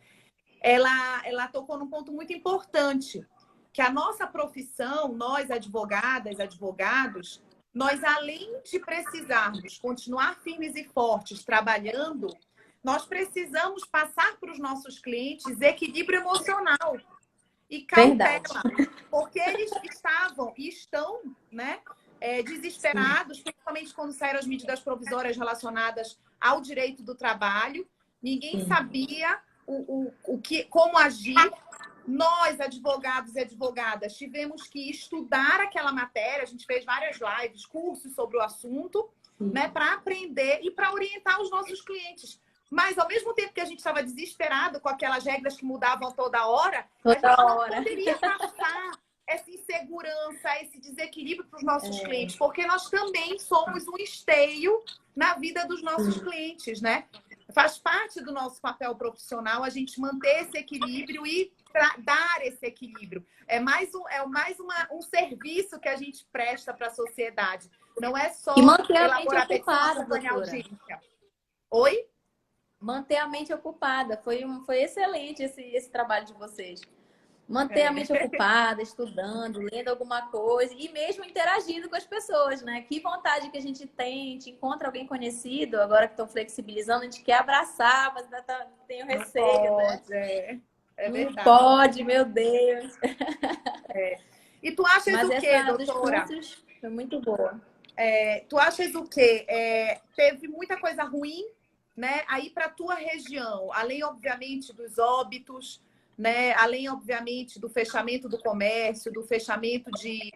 ela tocou num ponto muito importante, que a nossa profissão, nós advogadas, advogados, nós além de precisarmos continuar firmes e fortes trabalhando, nós precisamos passar para os nossos clientes equilíbrio emocional e cautela, porque eles estavam e estão, né, desesperados, principalmente quando saíram as medidas provisórias relacionadas ao direito do trabalho. Ninguém sabia como agir. Nós, advogados e advogadas, tivemos que estudar aquela matéria. A gente fez várias lives, cursos sobre o assunto, né, para aprender e para orientar os nossos clientes. Mas, ao mesmo tempo que a gente estava desesperado com aquelas regras que mudavam toda hora, a gente não poderia passar essa insegurança, esse desequilíbrio para os nossos clientes, porque nós também somos um esteio na vida dos nossos clientes, né? Faz parte do nosso papel profissional a gente manter esse equilíbrio e dar esse equilíbrio. É mais um serviço que a gente presta para a sociedade. Não é só elaborar a petição, acompanhar a audiência. Oi? Manter a mente ocupada. Foi excelente esse trabalho de vocês. Manter a mente ocupada, estudando, lendo alguma coisa e mesmo interagindo com as pessoas, né? Que vontade que a gente tem, a gente encontra alguém conhecido, agora que estão flexibilizando, a gente quer abraçar, mas ainda tem receio, né? É verdade. Não pode, meu Deus. E tu achas mas o quê, doutora? Dos cursos foi muito boa. Tu achas o quê? Teve muita coisa ruim, né? Aí para a tua região, além, obviamente, dos óbitos, né? Além, obviamente, do fechamento do comércio, do fechamento de...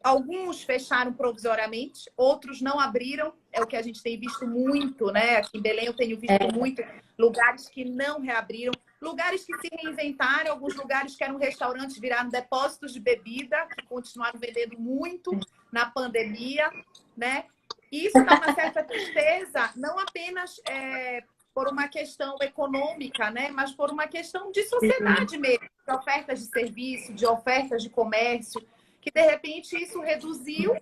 Alguns fecharam provisoriamente, outros não abriram. É o que a gente tem visto muito, né? Aqui em Belém eu tenho visto muito lugares que não reabriram, lugares que se reinventaram, alguns lugares que eram restaurantes viraram depósitos de bebida, que continuaram vendendo muito na pandemia, né? E isso dá uma certa tristeza, não apenas por uma questão econômica, né? Mas por uma questão de sociedade mesmo, de ofertas de serviço, de ofertas de comércio, que de repente isso reduziu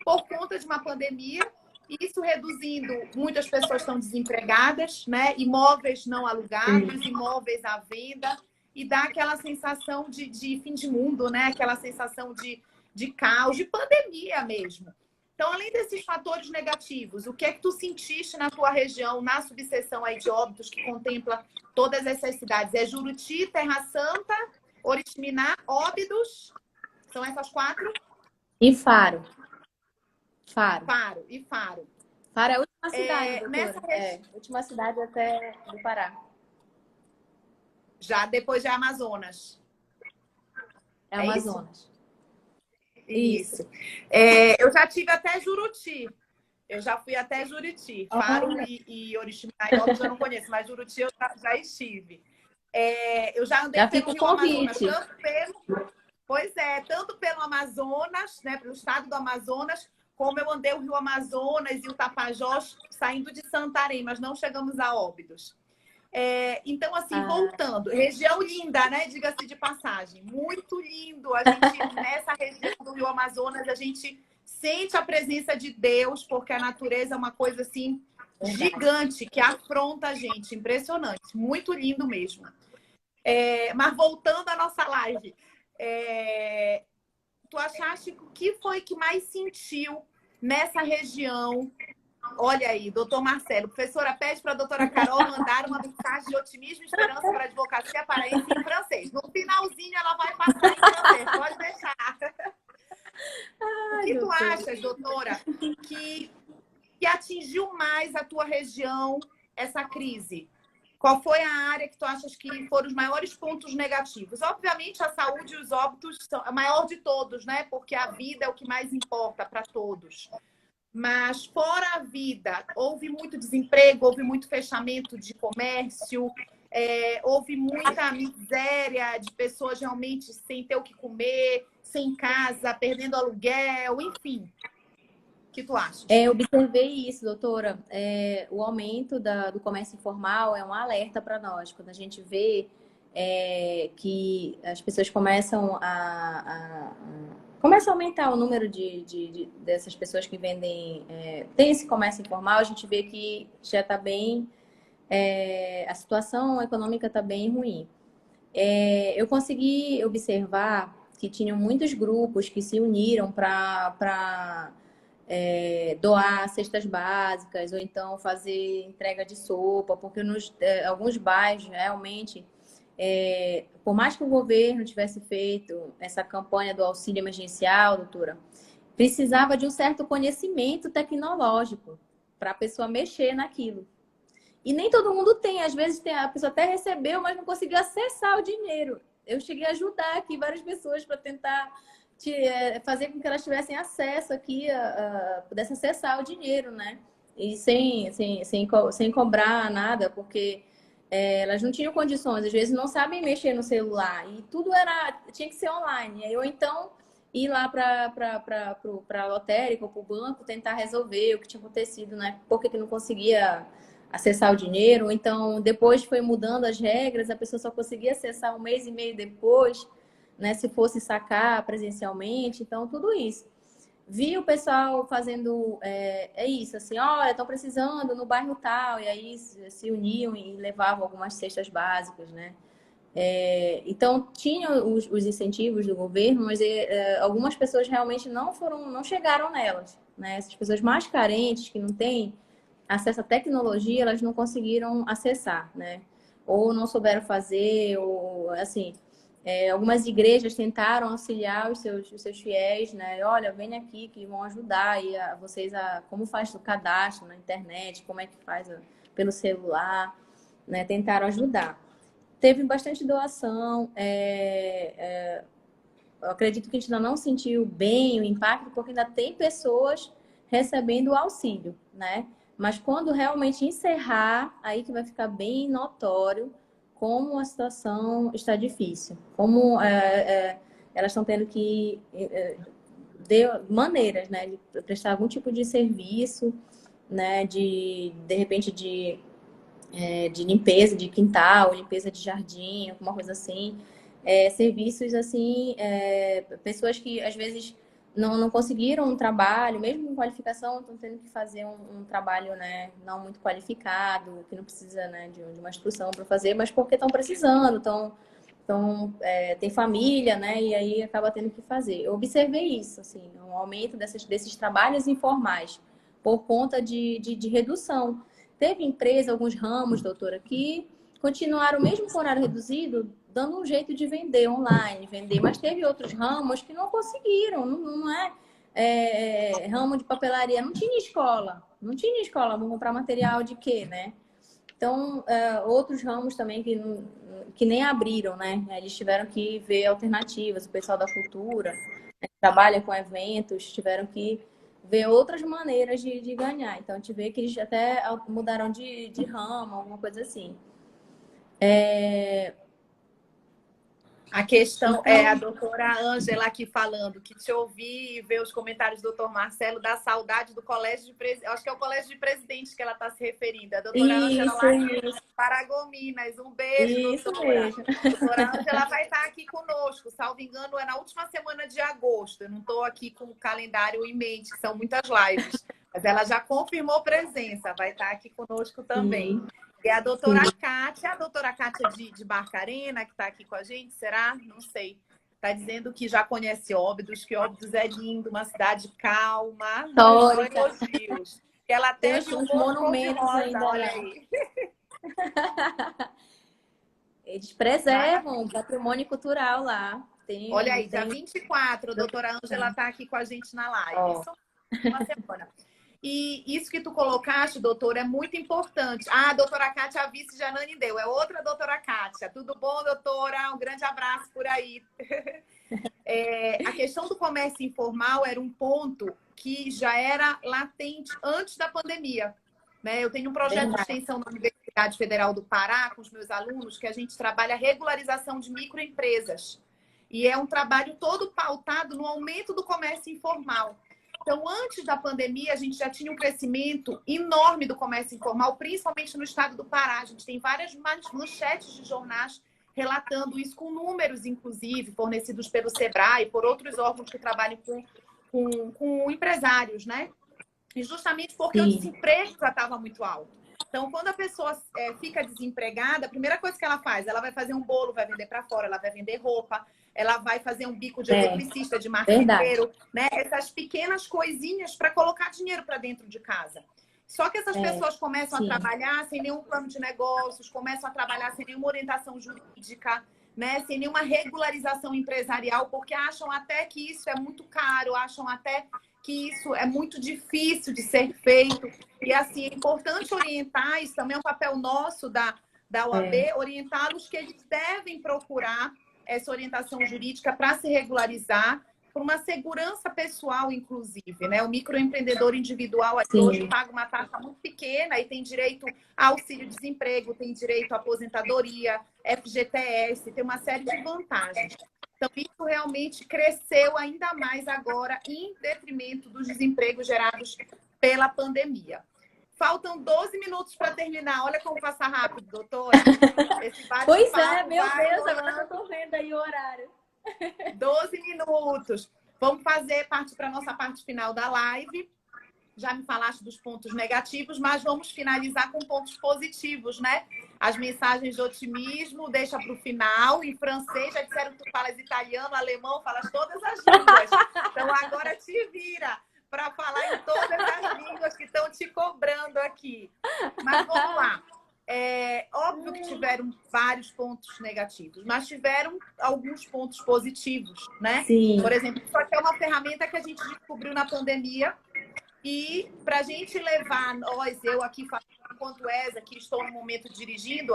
por conta de uma pandemia, e isso reduzindo, muitas pessoas estão desempregadas, né? Imóveis não alugados, imóveis à venda, e dá aquela sensação de fim de mundo, né? Aquela sensação de caos, de pandemia mesmo. Então, além desses fatores negativos, o que é que tu sentiste na tua região, na subseção aí de Óbidos, que contempla todas essas cidades? É Juruti, Terra Santa, Oriximiná, Óbidos, são essas 4? E Faro. Faro. Faro é a última cidade, última cidade até do Pará. Já depois de Amazonas. É Amazonas. Isso. Eu já tive até Juruti. Eu já fui até Juruti. Faro e Oriximiná e Óbidos eu não conheço, mas Juruti eu já estive. Eu já andei pelo Rio Amazonas, tanto pelo Amazonas, né, pelo estado do Amazonas, como eu andei o Rio Amazonas e o Tapajós saindo de Santarém, mas não chegamos a Óbidos. Então, assim, voltando, região linda, né? Diga-se de passagem, muito lindo. A gente, nessa região do Rio Amazonas, a gente sente a presença de Deus, porque a natureza é uma coisa, assim, gigante, que afronta a gente. Impressionante, muito lindo mesmo. Mas voltando à nossa live, tu achaste o que foi que mais sentiu nessa região? Olha aí, doutor Marcelo, professora pede para a doutora Carol mandar uma mensagem de otimismo e esperança para a advocacia paraense em francês. No finalzinho ela vai passar em francês, pode deixar. O que tu achas, doutora, que atingiu mais a tua região essa crise? Qual foi a área que tu achas que foram os maiores pontos negativos? Obviamente, a saúde e os óbitos são a maior de todos, né? Porque a vida é o que mais importa para todos. Mas, fora a vida, houve muito desemprego, houve muito fechamento de comércio, houve muita miséria de pessoas realmente sem ter o que comer, sem casa, perdendo aluguel, enfim. O que tu achas? Eu observei isso, doutora. O aumento do comércio informal é um alerta para nós. Quando a gente vê que as pessoas começam começa a aumentar o número dessas pessoas que vendem, tem esse comércio informal, a gente vê que já está bem, a situação econômica está bem ruim. Eu consegui observar que tinham muitos grupos que se uniram para doar cestas básicas ou então fazer entrega de sopa, porque alguns bairros realmente por mais que o governo tivesse feito essa campanha do auxílio emergencial, doutora, precisava de um certo conhecimento tecnológico para a pessoa mexer naquilo. E nem todo mundo tem. Às vezes a pessoa até recebeu, mas não conseguiu acessar o dinheiro. Eu cheguei a ajudar aqui várias pessoas para tentar fazer com que elas tivessem acesso aqui, pudessem acessar o dinheiro, né? E sem cobrar nada, porque elas não tinham condições, às vezes não sabem mexer no celular e tudo tinha que ser online. Ou então ir lá para a lotérica ou para o banco tentar resolver o que tinha acontecido, né? Por que não conseguia acessar o dinheiro? Ou então depois foi mudando as regras, a pessoa só conseguia acessar um mês e meio depois, né? Se fosse sacar presencialmente, então tudo isso. Vi o pessoal fazendo isso, assim, olha, estão precisando no bairro tal, e aí se uniam e levavam algumas cestas básicas, né? Então, tinha os incentivos do governo, mas algumas pessoas realmente não chegaram nelas, né? Essas pessoas mais carentes, que não têm acesso à tecnologia, elas não conseguiram acessar, né? Ou não souberam fazer, ou assim... algumas igrejas tentaram auxiliar os seus fiéis, né? Olha, vem aqui que vão ajudar aí vocês como faz o cadastro na internet, como é que faz pelo celular, né? Tentaram ajudar. Teve bastante doação. Eu acredito que a gente ainda não sentiu bem o impacto, porque ainda tem pessoas recebendo o auxílio, né? Mas quando realmente encerrar, aí que vai ficar bem notório como a situação está difícil, como elas estão tendo que de maneiras, né, de prestar algum tipo de serviço, né, de repente de limpeza de quintal, limpeza de jardim, alguma coisa assim, serviços assim, pessoas que às vezes não conseguiram um trabalho, mesmo com qualificação, estão tendo que fazer um trabalho, né, não muito qualificado, que não precisa, né, de uma instrução para fazer, mas porque estão precisando, tem família, né, e aí acaba tendo que fazer. Eu observei isso, assim, um aumento desses trabalhos informais por conta de redução. Teve empresa, alguns ramos, doutora, que continuaram, mesmo com horário reduzido, dando um jeito de vender online, mas teve outros ramos que não conseguiram, não ramo de papelaria, não tinha escola, vão comprar material de quê, né? Então, outros ramos também que nem abriram, né? Eles tiveram que ver alternativas, o pessoal da cultura, né, que trabalha com eventos, tiveram que ver outras maneiras de ganhar. Então, a gente vê que eles até mudaram de ramo, alguma coisa assim. A questão Então, é a doutora Ângela aqui falando, que te ouvi e ver os comentários do doutor Marcelo, da saudade do colégio de presidente. Acho que é o colégio de presidentes que ela está se referindo. A doutora Ângela lá de Paragominas. Um beijo, isso doutora. mesmo. A doutora Ângela vai estar aqui conosco, salvo engano, é na última semana de agosto. Eu não estou aqui com o calendário em mente, que são muitas lives. Mas ela já confirmou presença, vai estar aqui conosco também. Sim, E sim. a doutora Kátia de Barcarena, que está aqui com a gente, será? Não sei. Está dizendo que já conhece Óbidos, que Óbidos é lindo, uma cidade calma, só Histórica. elogios. Que ela Tem até viu um uns morro monumentos cor-de-rosa, ainda olha lá. aí. Eles preservam o patrimônio cultural lá. Olha Tem, aí, dia tem... 24, a doutora Ângela está aqui com a gente na live. Ó, Isso é uma semana. E isso que tu colocaste, doutora, é muito importante. Ah, a doutora Kátia, a vice Janane deu. É outra doutora Kátia. Tudo bom, doutora? Um grande abraço por aí. A questão do comércio informal era um ponto que já era latente antes da pandemia. Né? Eu tenho um projeto de verdade. extensão na Universidade Federal do Pará com os meus alunos que a gente trabalha a regularização de microempresas. E é um trabalho todo pautado no aumento do comércio informal. Então, antes da pandemia, a gente já tinha um crescimento enorme do comércio informal, principalmente no estado do Pará. A gente tem várias manchetes de jornais relatando isso com números, inclusive, fornecidos pelo SEBRAE e por outros órgãos que trabalham com empresários, né? E justamente porque o Sim, desemprego já estava muito alto. Então, quando a pessoa fica desempregada, a primeira coisa que ela faz, ela vai fazer um bolo, vai vender para fora, ela vai vender roupa, ela vai fazer um bico de eletricista, de verdade. marceneiro, né? Essas pequenas coisinhas para colocar dinheiro para dentro de casa. Só que essas pessoas começam a Sim, trabalhar sem nenhum plano de negócios, começam a trabalhar sem nenhuma orientação jurídica, né? Sem nenhuma regularização empresarial, porque acham até que isso é muito caro, acham até que isso é muito difícil de ser feito. E, assim, é importante orientar, isso também é um papel nosso da OAB, orientá-los que eles devem procurar essa orientação jurídica para se regularizar, por uma segurança pessoal, inclusive, né? O microempreendedor individual aqui hoje sim, paga uma taxa muito pequena e tem direito a auxílio-desemprego, tem direito à aposentadoria, FGTS, tem uma série de vantagens. Então, isso realmente cresceu ainda mais agora, em detrimento dos desempregos gerados pela pandemia. Faltam 12 minutos para terminar. Olha como passa rápido, doutora. Esse pois é, bate-papo meu vai Deus, agora eu rolando. tô vendo aí o horário. 12 minutos. Vamos fazer parte para a nossa parte final da live. Já me falaste dos pontos negativos, mas vamos finalizar com pontos positivos, né? As mensagens de otimismo, deixa para o final. Em francês, já disseram que tu falas italiano, alemão, falas todas as línguas. Então, agora te vira para falar em todas as línguas que estão te cobrando aqui. Mas vamos lá. É óbvio que tiveram vários pontos negativos, mas tiveram alguns pontos positivos, né? Sim, Por exemplo, isso aqui é uma ferramenta que a gente descobriu na pandemia e para a gente levar eu aqui falando enquanto ESA, que estou no momento dirigindo,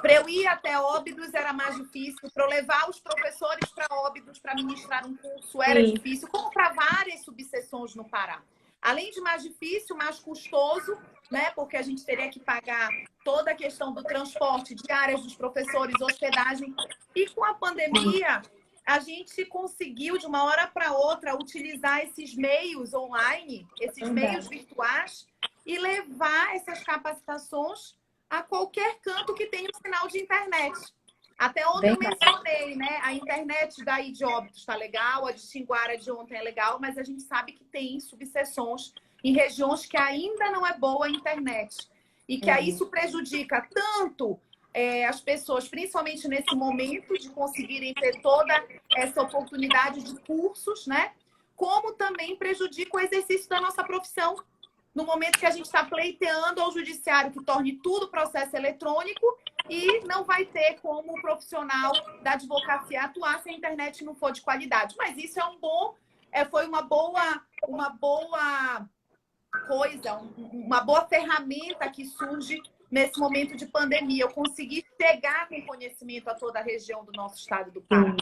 para eu ir até Óbidos era mais difícil, para eu levar os professores para Óbidos para ministrar um curso era sim, difícil, como para várias subseções no Pará. Além de mais difícil, mais custoso, né? Porque a gente teria que pagar toda a questão do transporte, diárias dos professores, hospedagem. E com a pandemia, a gente conseguiu, de uma hora para outra, utilizar esses meios online, esses meios verdade. virtuais, e levar essas capacitações a qualquer canto que tenha um sinal de internet. Até ontem eu Verdade. mencionei, né? A internet daí de Óbidos está legal, a de Xinguara de ontem é legal, mas a gente sabe que tem subseções em regiões que ainda não é boa a internet. E que aí isso prejudica tanto as pessoas, principalmente nesse momento de conseguirem ter toda essa oportunidade de cursos, né? Como também prejudica o exercício da nossa profissão, no momento que a gente está pleiteando ao judiciário que torne tudo processo eletrônico e não vai ter como o profissional da advocacia atuar se a internet não for de qualidade. Mas isso foi uma boa coisa, uma boa ferramenta que surge nesse momento de pandemia. Eu consegui chegar com conhecimento a toda a região do nosso estado do Pará,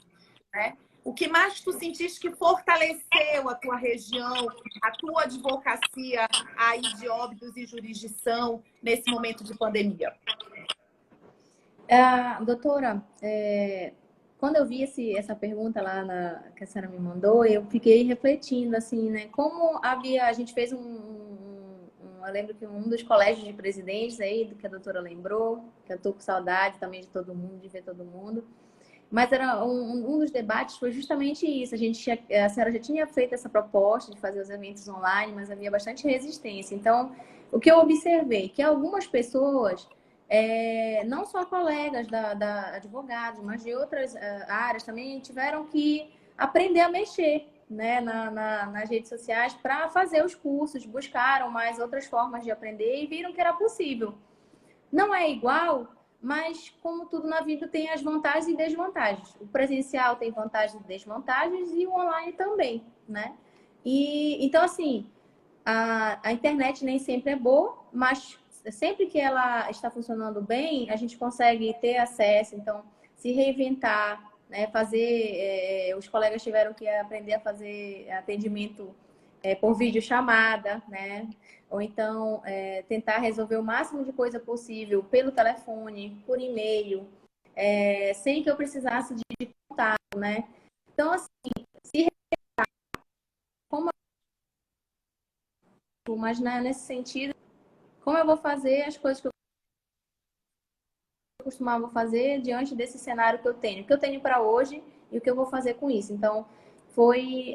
né? O que mais tu sentiste que fortaleceu a tua região, a tua advocacia aí de Óbidos e jurisdição nesse momento de pandemia? Doutora, quando eu vi essa pergunta lá que a senhora me mandou, eu fiquei refletindo, assim, né? Como a gente fez eu lembro que um dos colégios de presidentes aí, do que a doutora lembrou, que eu tô com saudade também de todo mundo, de ver todo mundo. Mas era um dos debates foi justamente isso. A senhora já tinha feito essa proposta de fazer os eventos online, mas havia bastante resistência. Então, o que eu observei, que algumas pessoas, não só colegas da advogados, mas de outras áreas também tiveram que aprender a mexer, né, nas redes sociais para fazer os cursos, buscaram mais outras formas de aprender e viram que era possível. Não é igual, mas como tudo na vida tem as vantagens e desvantagens. O presencial tem vantagens e desvantagens e o online também, né? E então, assim, a internet nem sempre é boa, mas sempre que ela está funcionando bem, a gente consegue ter acesso, então, se reinventar, né? Os colegas tiveram que aprender a fazer atendimento por videochamada, né? Ou então tentar resolver o máximo de coisa possível pelo telefone, por e-mail, sem que eu precisasse de contato, né? Então, assim, se como mas né, nesse sentido, como eu vou fazer as coisas que eu costumava fazer diante desse cenário que eu tenho, o que eu tenho para hoje e o que eu vou fazer com isso. Então, foi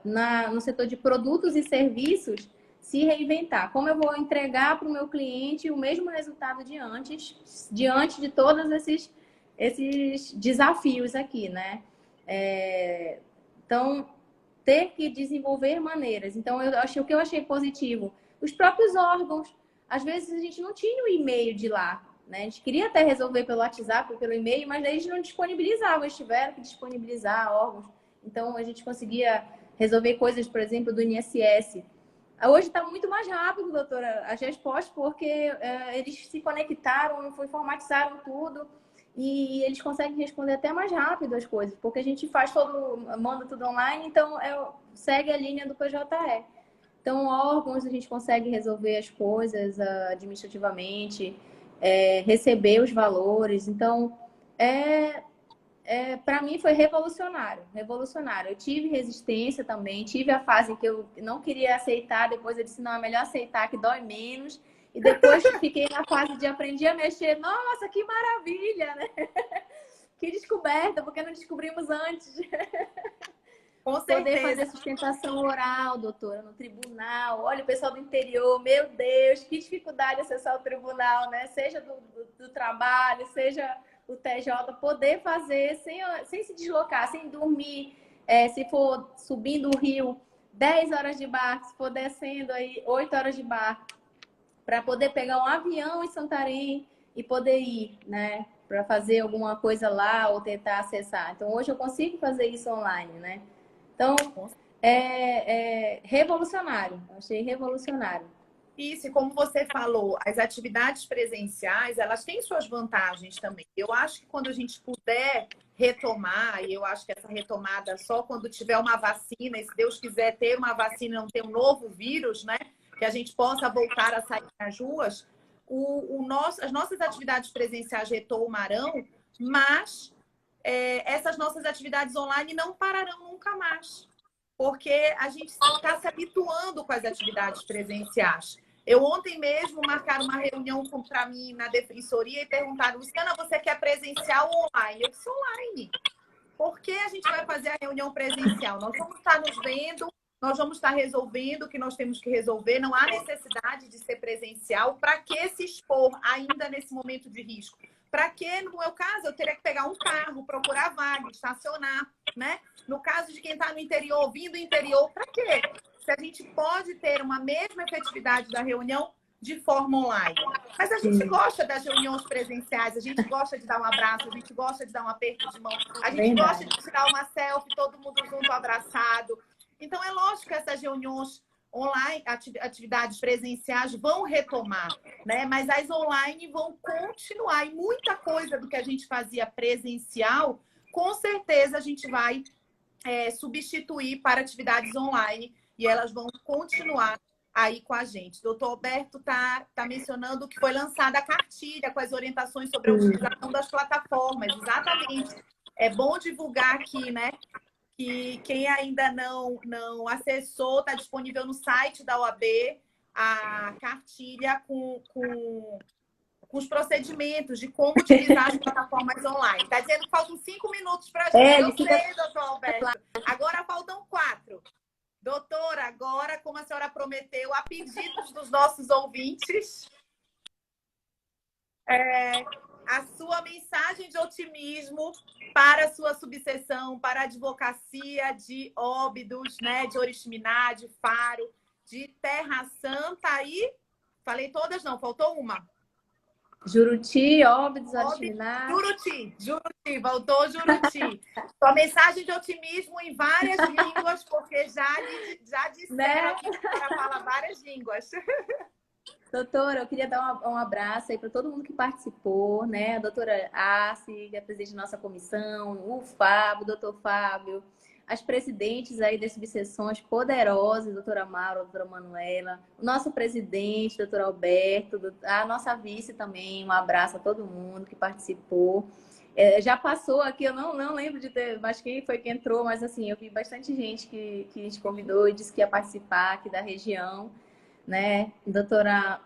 no setor de produtos e serviços se reinventar. Como eu vou entregar para o meu cliente o mesmo resultado de antes, diante de todos esses desafios aqui, né? Então, ter que desenvolver maneiras. Então, o que eu achei positivo, os próprios órgãos, às vezes a gente não tinha o e-mail de lá, né? A gente queria até resolver pelo WhatsApp ou pelo e-mail, mas daí eles não disponibilizavam, eles tiveram que disponibilizar órgãos. Então, a gente conseguia resolver coisas, por exemplo, do INSS. Hoje está muito mais rápido, doutora, as respostas, porque eles se conectaram, informatizaram tudo e eles conseguem responder até mais rápido as coisas, porque a gente manda tudo online, então segue a linha do PJE. Então, órgãos, a gente consegue resolver as coisas administrativamente, receber os valores. Então, para mim foi revolucionário, revolucionário. Eu tive resistência também, tive a fase em que eu não queria aceitar, depois eu disse, não, é melhor aceitar que dói menos. E depois fiquei na fase de aprender a mexer. Nossa, que maravilha, né? Que descoberta, porque não descobrimos antes. Com Poder certeza. fazer sustentação oral, doutora, no tribunal. Olha, o pessoal do interior, meu Deus, que dificuldade acessar o tribunal, né? Seja do trabalho, seja o TJ, poder fazer sem se deslocar, sem dormir. Se for subindo o rio, 10 horas de barco, se for descendo aí, 8 horas de barco, para poder pegar um avião em Santarém e poder ir, né? Para fazer alguma coisa lá ou tentar acessar. Então, hoje eu consigo fazer isso online, né? Então, revolucionário. Eu achei revolucionário. Isso, e como você falou, as atividades presenciais, elas têm suas vantagens também. Eu acho que quando a gente puder retomar, e eu acho que essa retomada só quando tiver uma vacina, e se Deus quiser ter uma vacina e não ter um novo vírus, né? Que a gente possa voltar a sair nas ruas, as nossas atividades presenciais retomarão, mas essas nossas atividades online não pararão nunca mais. Porque a gente está se habituando com as atividades presenciais. Eu ontem mesmo marcaram uma reunião para mim na defensoria e perguntaram, Luciana, você quer presencial ou online? Eu disse online. Por que a gente vai fazer a reunião presencial? Nós vamos estar nos vendo, nós vamos estar resolvendo o que nós temos que resolver. Não há necessidade de ser presencial. Para que se expor ainda nesse momento de risco? Para que, no meu caso, eu teria que pegar um carro, procurar vaga, estacionar, né? No caso de quem está no interior, vindo do interior, para quê? Se a gente pode ter uma mesma efetividade da reunião de forma online. Mas a gente gosta das reuniões presenciais, a gente gosta de dar um abraço, a gente gosta de dar um aperto de mão, a gente gosta de tirar uma selfie, todo mundo junto, abraçado. Então, é lógico que essas reuniões online, atividades presenciais vão retomar, né? Mas as online vão continuar. E muita coisa do que a gente fazia presencial, com certeza a gente vai substituir para atividades online e elas vão continuar aí com a gente. Doutor Alberto tá mencionando que foi lançada a cartilha com as orientações sobre a utilização das plataformas. Exatamente. É bom divulgar aqui, né? Que quem ainda não acessou, está disponível no site da OAB a cartilha com os procedimentos de como utilizar as plataformas online. Está dizendo que faltam 5 minutos para a gente. Eu sei, doutor Alberto. Agora faltam 4. Doutora, agora, como a senhora prometeu, a pedidos dos nossos ouvintes, a sua mensagem de otimismo para a sua subseção, para a advocacia de Óbidos, né, de Oriximiná, de Faro, de Terra Santa e... Falei todas, não, faltou uma. Juruti, Óbidos, Oriximiná. Juruti, voltou Juruti. Sua mensagem de otimismo em várias línguas, porque já disseram, né, que para falar várias línguas. Doutora, eu queria dar um abraço aí para todo mundo que participou, né? A doutora Arce, que é presidente da nossa comissão, o Fábio, o doutor Fábio, as presidentes aí das subseções poderosas, doutora Maura, doutora Manuela, o nosso presidente, doutor Alberto, a nossa vice também, um abraço a todo mundo que participou. Já passou aqui, eu não lembro de ter, mas quem foi que entrou, mas assim, eu vi bastante gente que a gente convidou e disse que ia participar aqui da região, né? Doutora,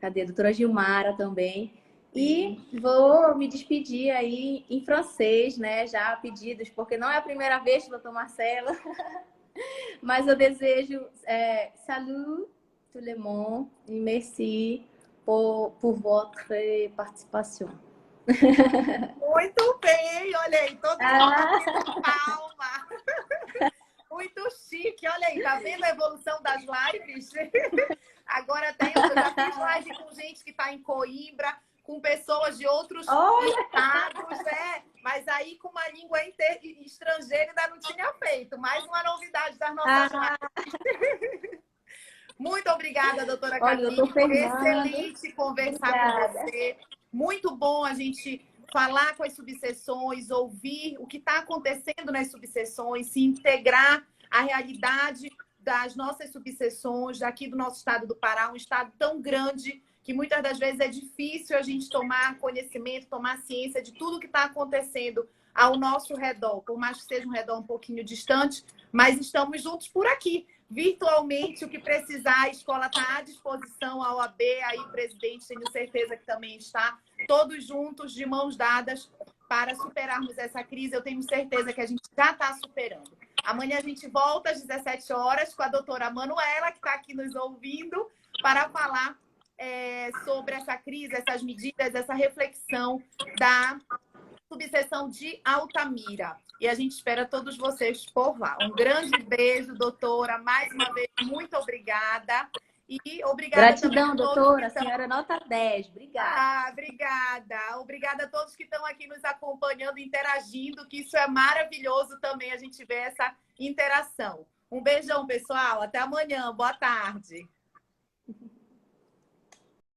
cadê? Doutora Gilmara também. E vou me despedir aí em francês, né? Já a pedidos, porque não é a primeira vez, doutor Marcelo, mas eu desejo salut tout le monde e merci por votre participação. Muito bem, olha aí, todo mundo palma. Muito chique, olha aí, tá vendo a evolução das lives? Agora eu já fiz live com gente que está em Coimbra, com pessoas de outros estados, né? Mas aí com uma língua estrangeira ainda não tinha feito. Mais uma novidade das nossas lives. Muito obrigada, doutora Camille. Excelente conversar com você. Muito bom a gente falar com as subseções, ouvir o que está acontecendo nas subseções, se integrar à realidade das nossas subseções, daqui do nosso estado do Pará, um estado tão grande que muitas das vezes é difícil a gente tomar conhecimento, tomar ciência de tudo que está acontecendo ao nosso redor, por mais que seja um redor um pouquinho distante, mas estamos juntos por aqui. Virtualmente, o que precisar, a escola está à disposição, a OAB, aí o presidente, tenho certeza que também está, todos juntos, de mãos dadas, para superarmos essa crise. Eu tenho certeza que a gente já está superando. Amanhã a gente volta às 17 horas com a doutora Manuela, que está aqui nos ouvindo, para falar sobre essa crise, essas medidas, essa reflexão da subseção de Altamira. E a gente espera todos vocês por lá. Um grande beijo, doutora. Mais uma vez, muito obrigada. E obrigada. Gratidão, doutora. A senhora nota 10. Obrigada. Obrigada. Obrigada a todos que estão aqui nos acompanhando, interagindo, que isso é maravilhoso também, a gente vê essa interação. Um beijão, pessoal. Até amanhã. Boa tarde.